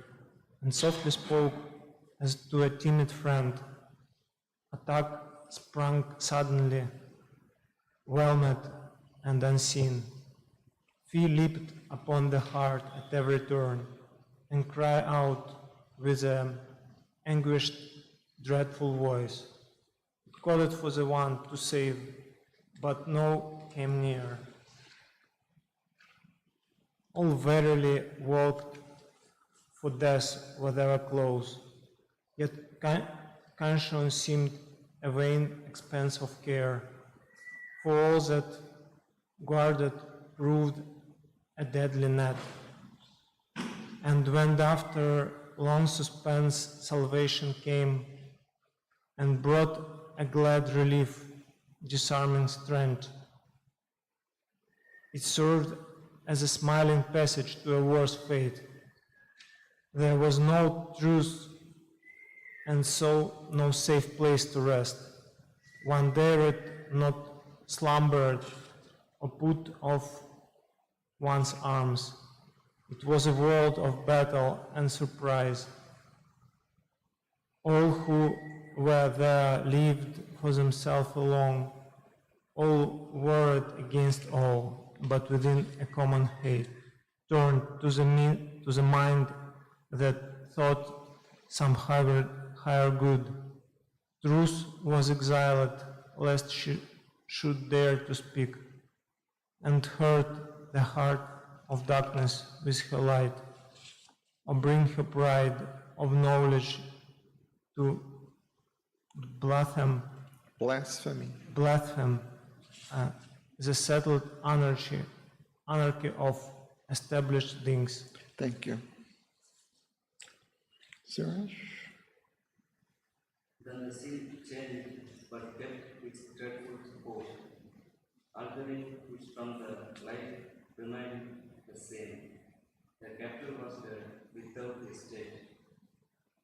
and softly spoke as to a timid friend. Attack sprang suddenly, whelmed and unseen. Fear leaped upon the heart at every turn, and cried out with an anguished, dreadful voice. It called for the one to save, but no came near. All verily walked for death where they were close, yet conscience seemed a vain expense of care, for all that guarded proved a deadly net. And when after long suspense salvation came, and brought a glad relief, disarming strength, it served as a smiling passage to a worse fate. There was no truce, and so no safe place to rest. One dared not slumber or put off one's arms. It was a world of battle and surprise. All who were there lived for themselves alone, all warred against all, but within a common hate, turned to the mind that thought some higher good. Truth was exiled, lest she should dare to speak, and hurt the heart of darkness with her light, or bring her pride of knowledge to blaspheme the settled anarchy of established things. Thank you. Suraj? Then the scene changed, but kept its dreadful pose, altering which from the light remained the same. The capital was there without a state.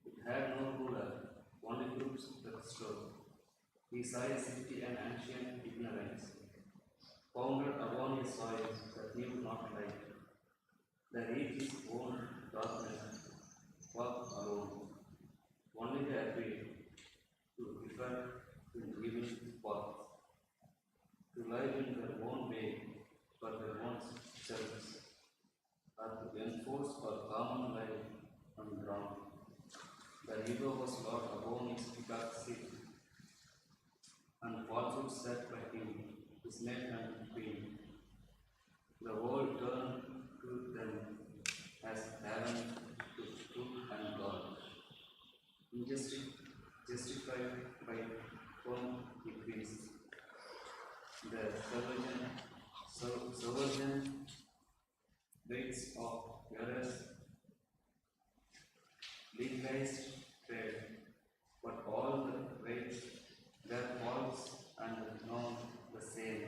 It had no ruler, only troops that strove. He saw a city and ancient ignorance, founded upon a soil that knew not light. The reach his own darkness, walked alone. Only they agreed to differ in giving path, to live in their own way for their own selves, or to enforce for common life undrawn. The ego was Lord upon its peacock seat, and falsehood sat by is made and queen. The world turned to them as heaven to truth and God. Justified by whom he pleased. The sovereign weights of errors legalized trade, but all the weights were false and known the same.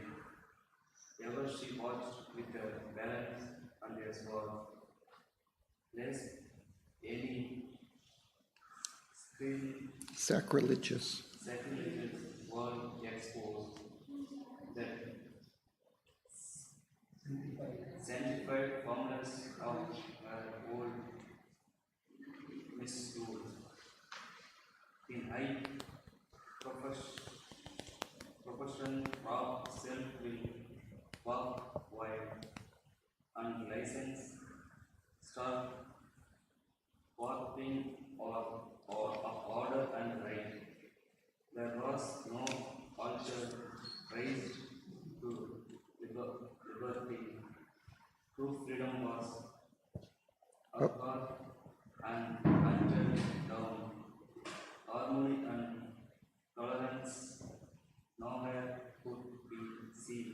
Ever she watched with a balance and a sword, lest any sacrilegious word exposed, that sanctified formless of her old misrule. In high proportion of self will walk wide, and license start warping or order and right. There was no altar raised to liberty. True freedom was upward and hunted down. Harmony and tolerance nowhere could be seen.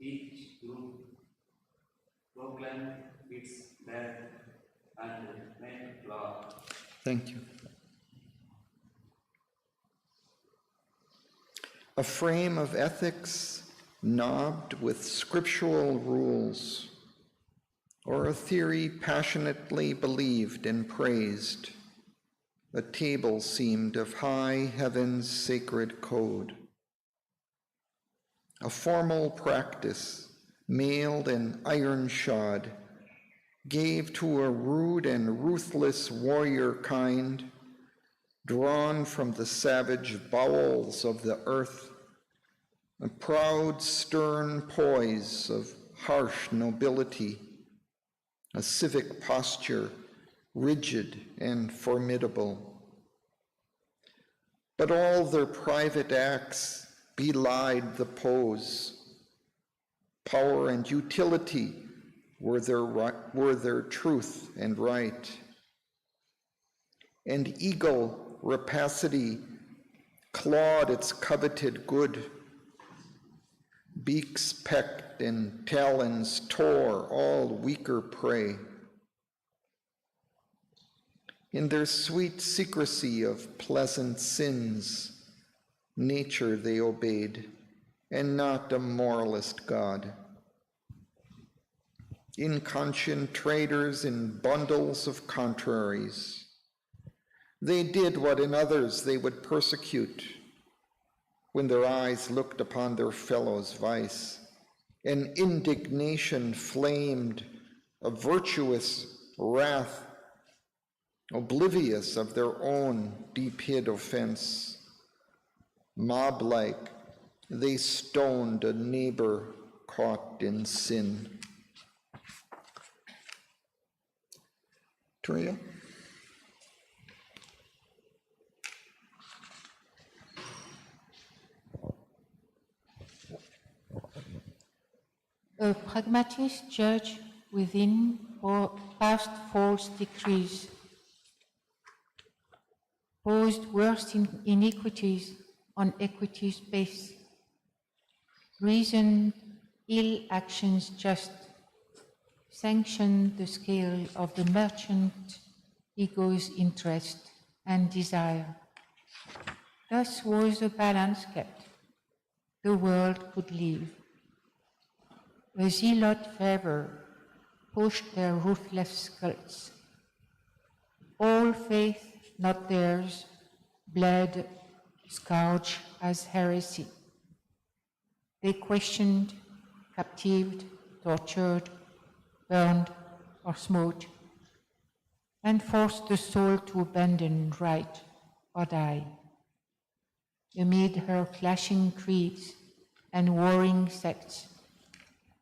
Each group proclaimed its bad and made law. Thank you. A frame of ethics knobbed with scriptural rules, or a theory passionately believed and praised, a table seemed of high heaven's sacred code. A formal practice, mailed and iron-shod, gave to a rude and ruthless warrior kind, drawn from the savage bowels of the earth, a proud, stern poise of harsh nobility, a civic posture rigid and formidable. But all their private acts belied the pose. Power and utility were their truth and right. And ego rapacity clawed its coveted good. Beaks pecked and talons tore all weaker prey. In their sweet secrecy of pleasant sins, nature they obeyed, and not a moralist God. Inconscient traders in bundles of contraries, they did what in others they would persecute when their eyes looked upon their fellows' vice. And indignation flamed a virtuous wrath, oblivious of their own deep-hid offense. Mob-like, they stoned a neighbor caught in sin. Tria? A pragmatist judge within past false decrees, posed worst iniquities on equity's base, reasoned ill actions just, sanctioned the scale of the merchant ego's interest and desire. Thus was a balance kept. The world could live. A zealot fervor pushed their ruthless cults. All faith, not theirs, bled, scourged as heresy. They questioned, captivated, tortured, burned, or smote, and forced the soul to abandon right or die. Amid her clashing creeds and warring sects,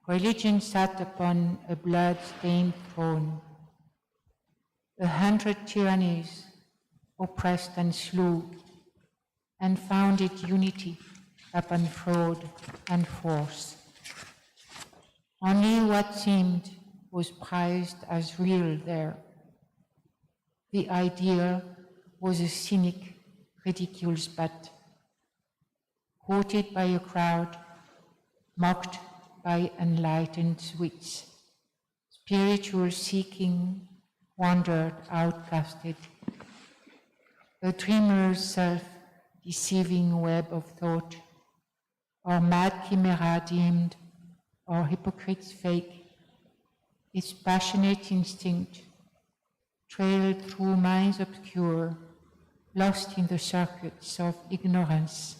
religion sat upon a blood-stained throne. 100 tyrannies oppressed and slew, and founded unity upon fraud and force. Only what seemed was prized as real there. The ideal was a cynic, ridiculous butt, quoted by a crowd, mocked by enlightened wits. Spiritual seeking wandered outcasted. A dreamer's self-deceiving web of thought, or mad chimera deemed, or hypocrite's fake, its passionate instinct trailed through minds obscure, lost in the circuits of ignorance.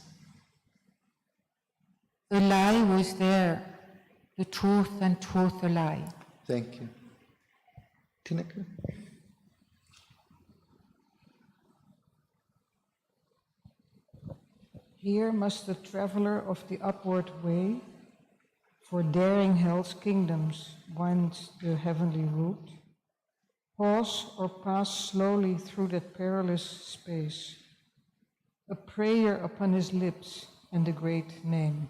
The lie was there, the truth and truth a lie. Thank you. Tineke? Here must the traveler of the upward way, for daring hell's kingdoms, wind the heavenly route, pause or pass slowly through that perilous space, a prayer upon his lips and a great name.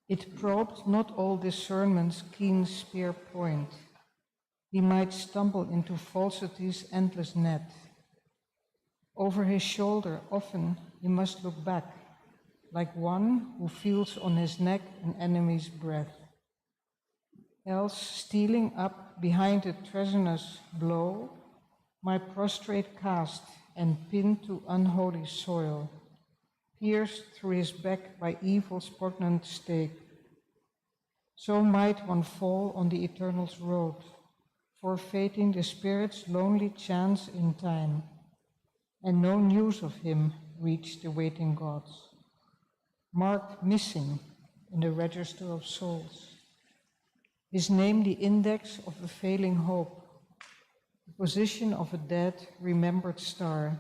It probed not all discernment's keen spear point. He might stumble into falsity's endless net. Over his shoulder often he must look back, like one who feels on his neck an enemy's breath. Else, stealing up behind a treasonous blow, might prostrate cast and pinned to unholy soil, pierced through his back by evil's poignant stake. So might one fall on the Eternal's road, forfeiting the Spirit's lonely chance in time, and no news of him reach the waiting gods, marked missing in the register of souls. His name the index of a failing hope, the position of a dead, remembered star.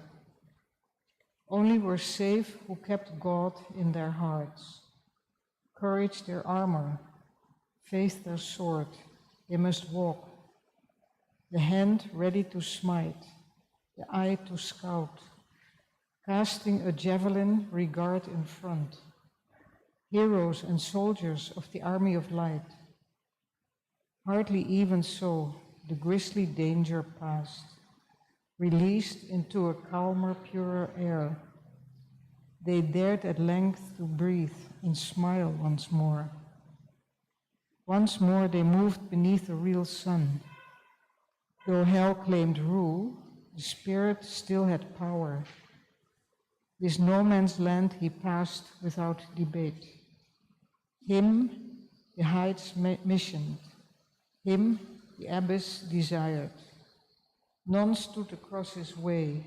Only were safe who kept God in their hearts, courage their armor, faith their sword. They must walk, the hand ready to smite, the eye to scout, casting a javelin regard in front. Heroes and soldiers of the army of light. Hardly even so, the grisly danger passed, released into a calmer, purer air. They dared at length to breathe and smile once more. Once more they moved beneath a real sun. Though hell claimed rule, the Spirit still had power. This no man's land he passed without debate. Him the heights missioned, him the abyss desired. None stood across his way,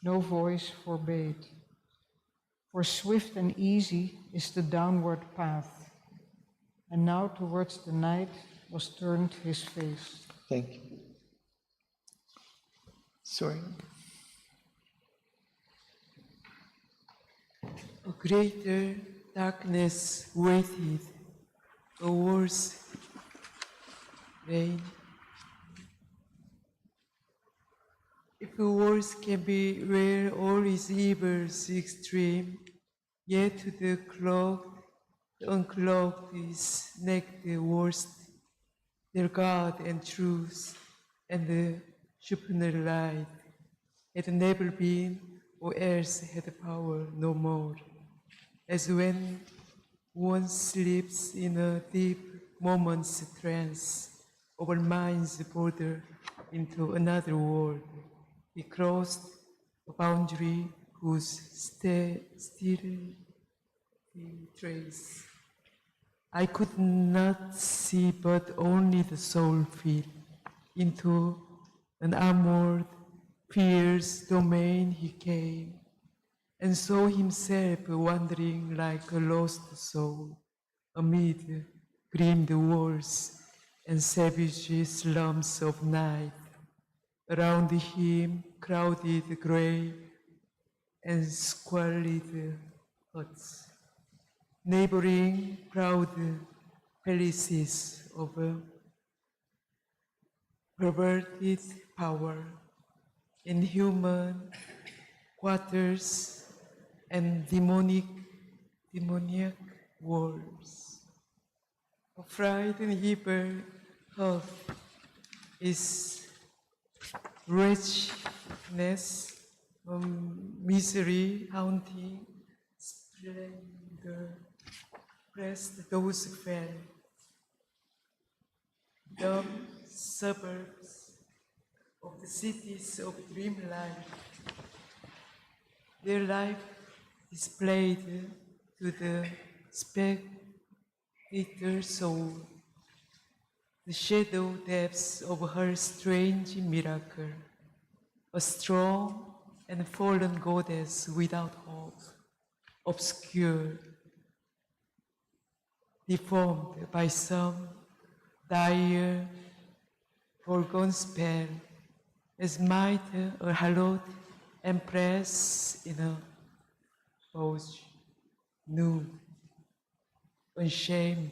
no voice forbade. For swift and easy is the downward path, and now towards the night was turned his face. Thank you. Sorry. A greater darkness waited, a worse rain. If a worse can be where all is evils extreme, yet to the cloaked, the uncloaked is next the worst, their God and truth, and the supernal light had never been, or else had power no more. As when one sleeps in a deep moment's trance, over mind's border into another world, he crossed a boundary whose still trace I could not see, but only the soul feel into an armored, fierce domain he came, and saw himself wandering like a lost soul amid grim walls and savage slums of night. Around him crowded grey and squalid huts, neighboring proud palaces of perverted power, inhuman quarters and demonic demoniac wolves. A frightened Hebrew health is wretchedness, misery, haunting, splendor, pressed those who fell. Dumb suburbs of the cities of dreamlight, their life displayed to the spectator soul, the shadow depths of her strange miracle, a strong and fallen goddess without hope, obscure, deformed by some dire, foregone spell, as might a hallowed empress in a pose, nude, unshamed,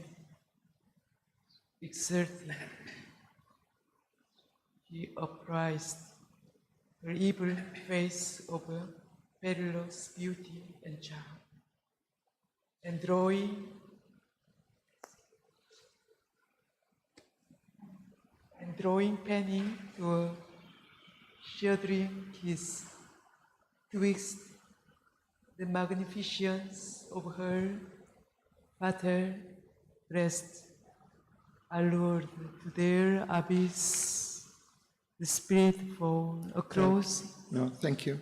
exerting, she uprised her evil face of a perilous beauty and charm, and drawing Penny to a shuddering kiss twixt the magnificence of her fatal breast, allured to their abyss, the spirit fall across. No, thank you.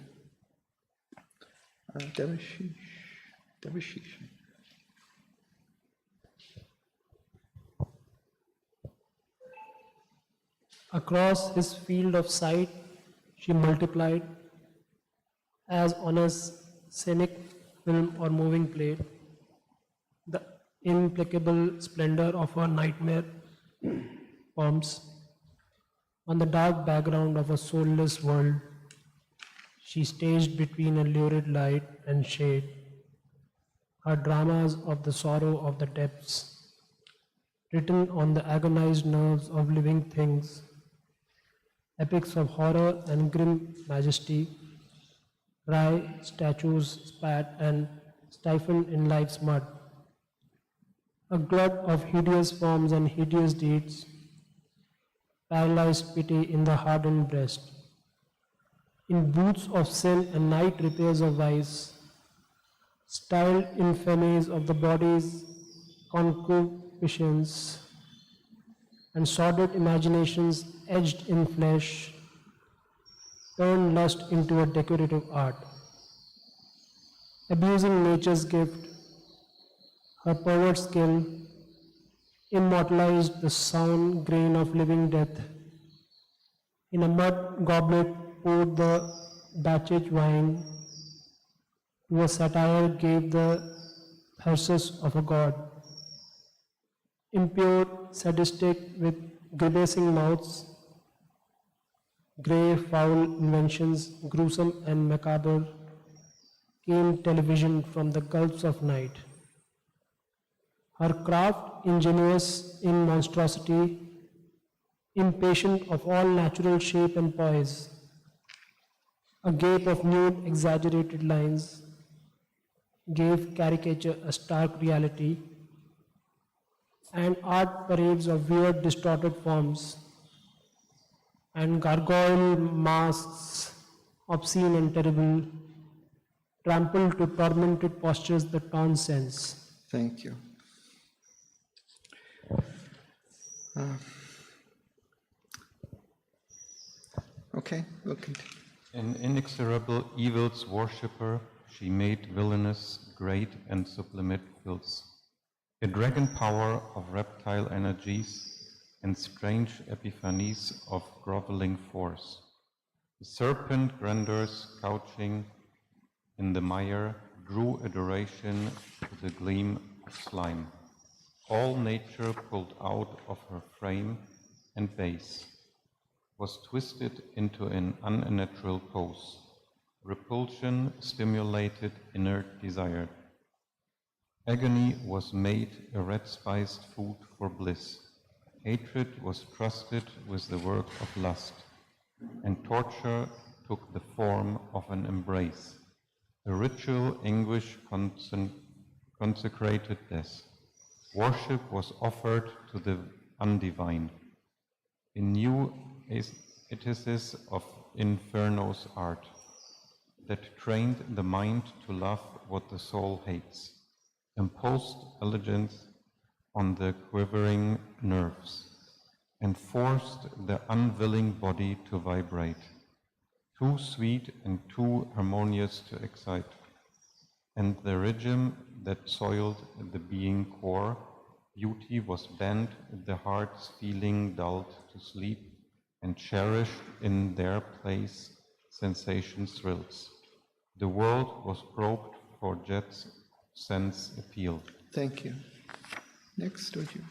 Devashish. Across his field of sight, she multiplied, as on a scenic film or moving plate, the implacable splendor of her nightmare forms. On the dark background of a soulless world, she staged between a lurid light and shade, her dramas of the sorrow of the depths, written on the agonized nerves of living things, epics of horror and grim majesty, wry statues spat and stifled in life's mud. A glut of hideous forms and hideous deeds, paralyzed pity in the hardened breast. In boots of sin and night repairs of vice, styled infamies of the body's concupiscence, and sordid imaginations edged in flesh, turned lust into a decorative art. Abusing nature's gift, her perverse skill immortalized the sound grain of living death. In a mud goblet poured the batched wine, to a satire gave the thyrsus of a god. Impure, sadistic, with grimacing mouths, grey, foul inventions, gruesome and macabre, came television from the gulfs of night. Her craft ingenious in monstrosity, impatient of all natural shape and poise, a gape of nude exaggerated lines, gave caricature a stark reality, and art parades of weird distorted forms, and gargoyle masks, obscene and terrible, trampled to tormented postures the torn sense. Thank you. Okay, we'll continue. An inexorable evil's worshipper, she made villainous great and sublimate filth. A dragon power of reptile energies and strange epiphanies of groveling force. The serpent grandeurs couching in the mire drew adoration to the gleam of slime. All nature pulled out of her frame and base, was twisted into an unnatural pose. Repulsion stimulated inert desire. Agony was made a red-spiced food for bliss. Hatred was trusted with the work of lust, and torture took the form of an embrace. A ritual anguish consecrated death. Worship was offered to the undivine. A new aesthesis of Inferno's art that trained the mind to love what the soul hates, imposed elegance on the quivering nerves, and forced the unwilling body to vibrate, too sweet and too harmonious to excite. And the regime that soiled the being core, beauty was banned, the heart's feeling dulled to sleep, and cherished in their place sensation's thrills. The world was probed for Jet's sense appeal. Thank you. Next, would you?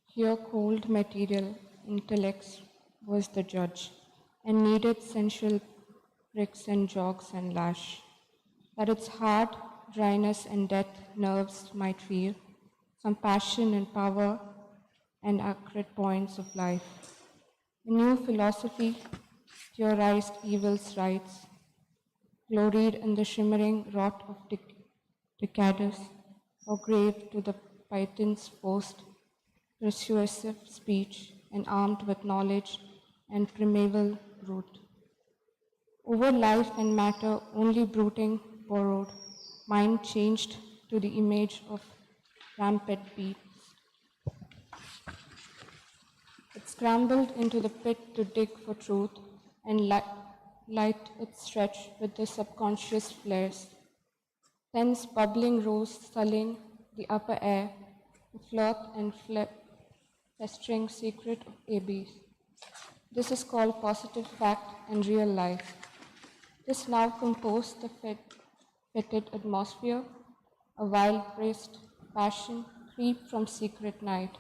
Here cold material intellects was the judge, and needed sensual pricks and jogs and lash, that its hard dryness and death nerves might feel some passion and power and acrid points of life. A new philosophy theorized evil's rights, gloried in the shimmering rot of decadence, or grave to the python's post, persuasive speech, and armed with knowledge and primeval root. Over life and matter only brooding borrowed, mind changed to the image of rampant beasts. It scrambled into the pit to dig for truth, and light its stretch with the subconscious flares. Thence bubbling rose sullying the upper air, the flirt and festering secret of abyss. This is called positive fact and real life. This now composed the fetid atmosphere, a wild-breast passion creep from secret night,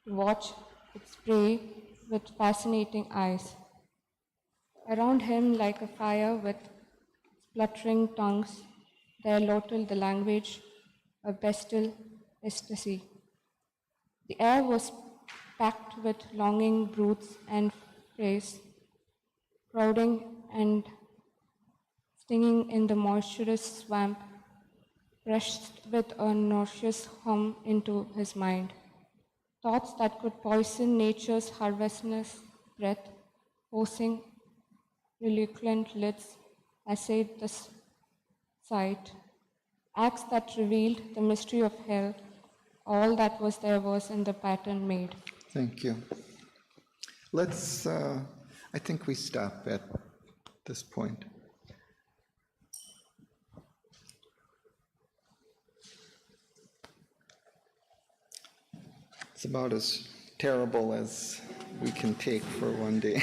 to watch its prey with fascinating eyes. Around him, like a fire with spluttering tongues, there lottled the language of bestial ecstasy. The air was packed with longing broods and frays, crowding and stinging in the moisturous swamp, rushed with a nauseous hum into his mind. Thoughts that could poison nature's harvestous breath, forcing reluctant lids, essayed the sight. Acts that revealed the mystery of hell, all that was there was in the pattern made. Thank you. Let's, I think we stop at this point. It's about as terrible as we can take for one day.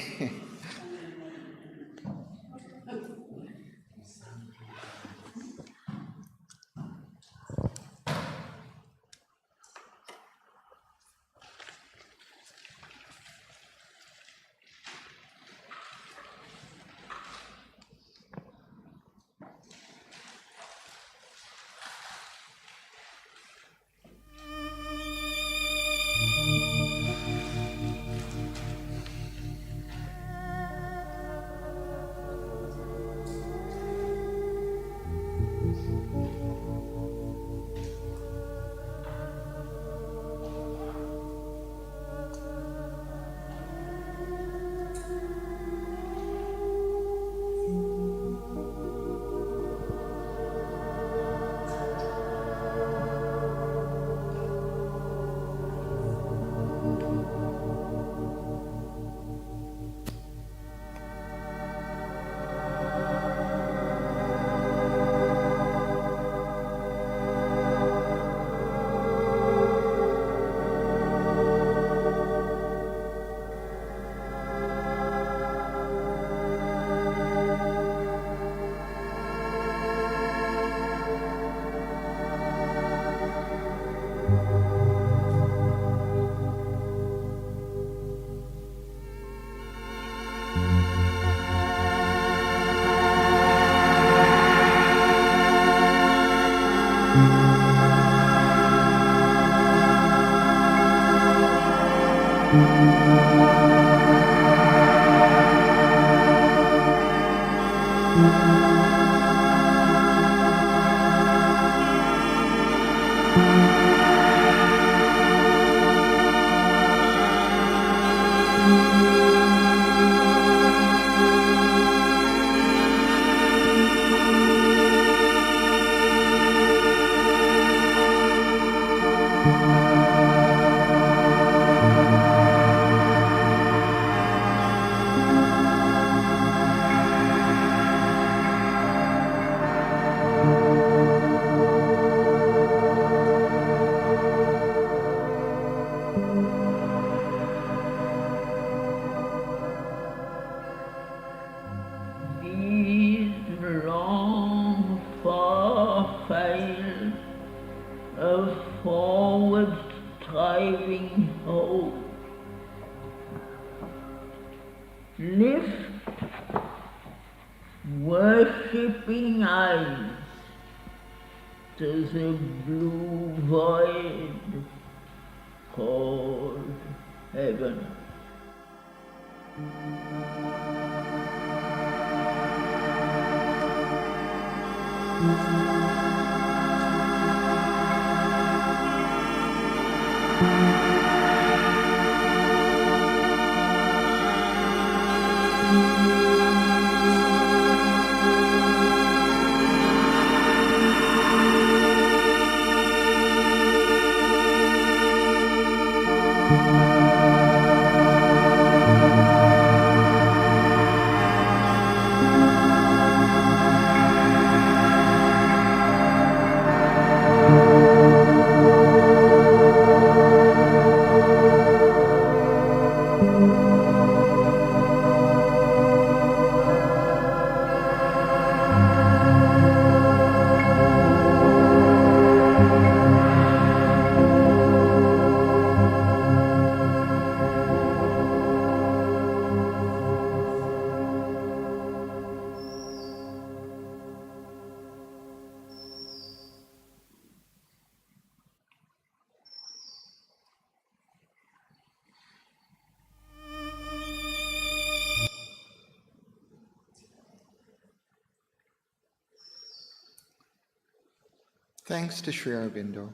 These long far files of forward striving hope lift worshipping eyes to the blue void called heaven. Thanks to Sri Aurobindo.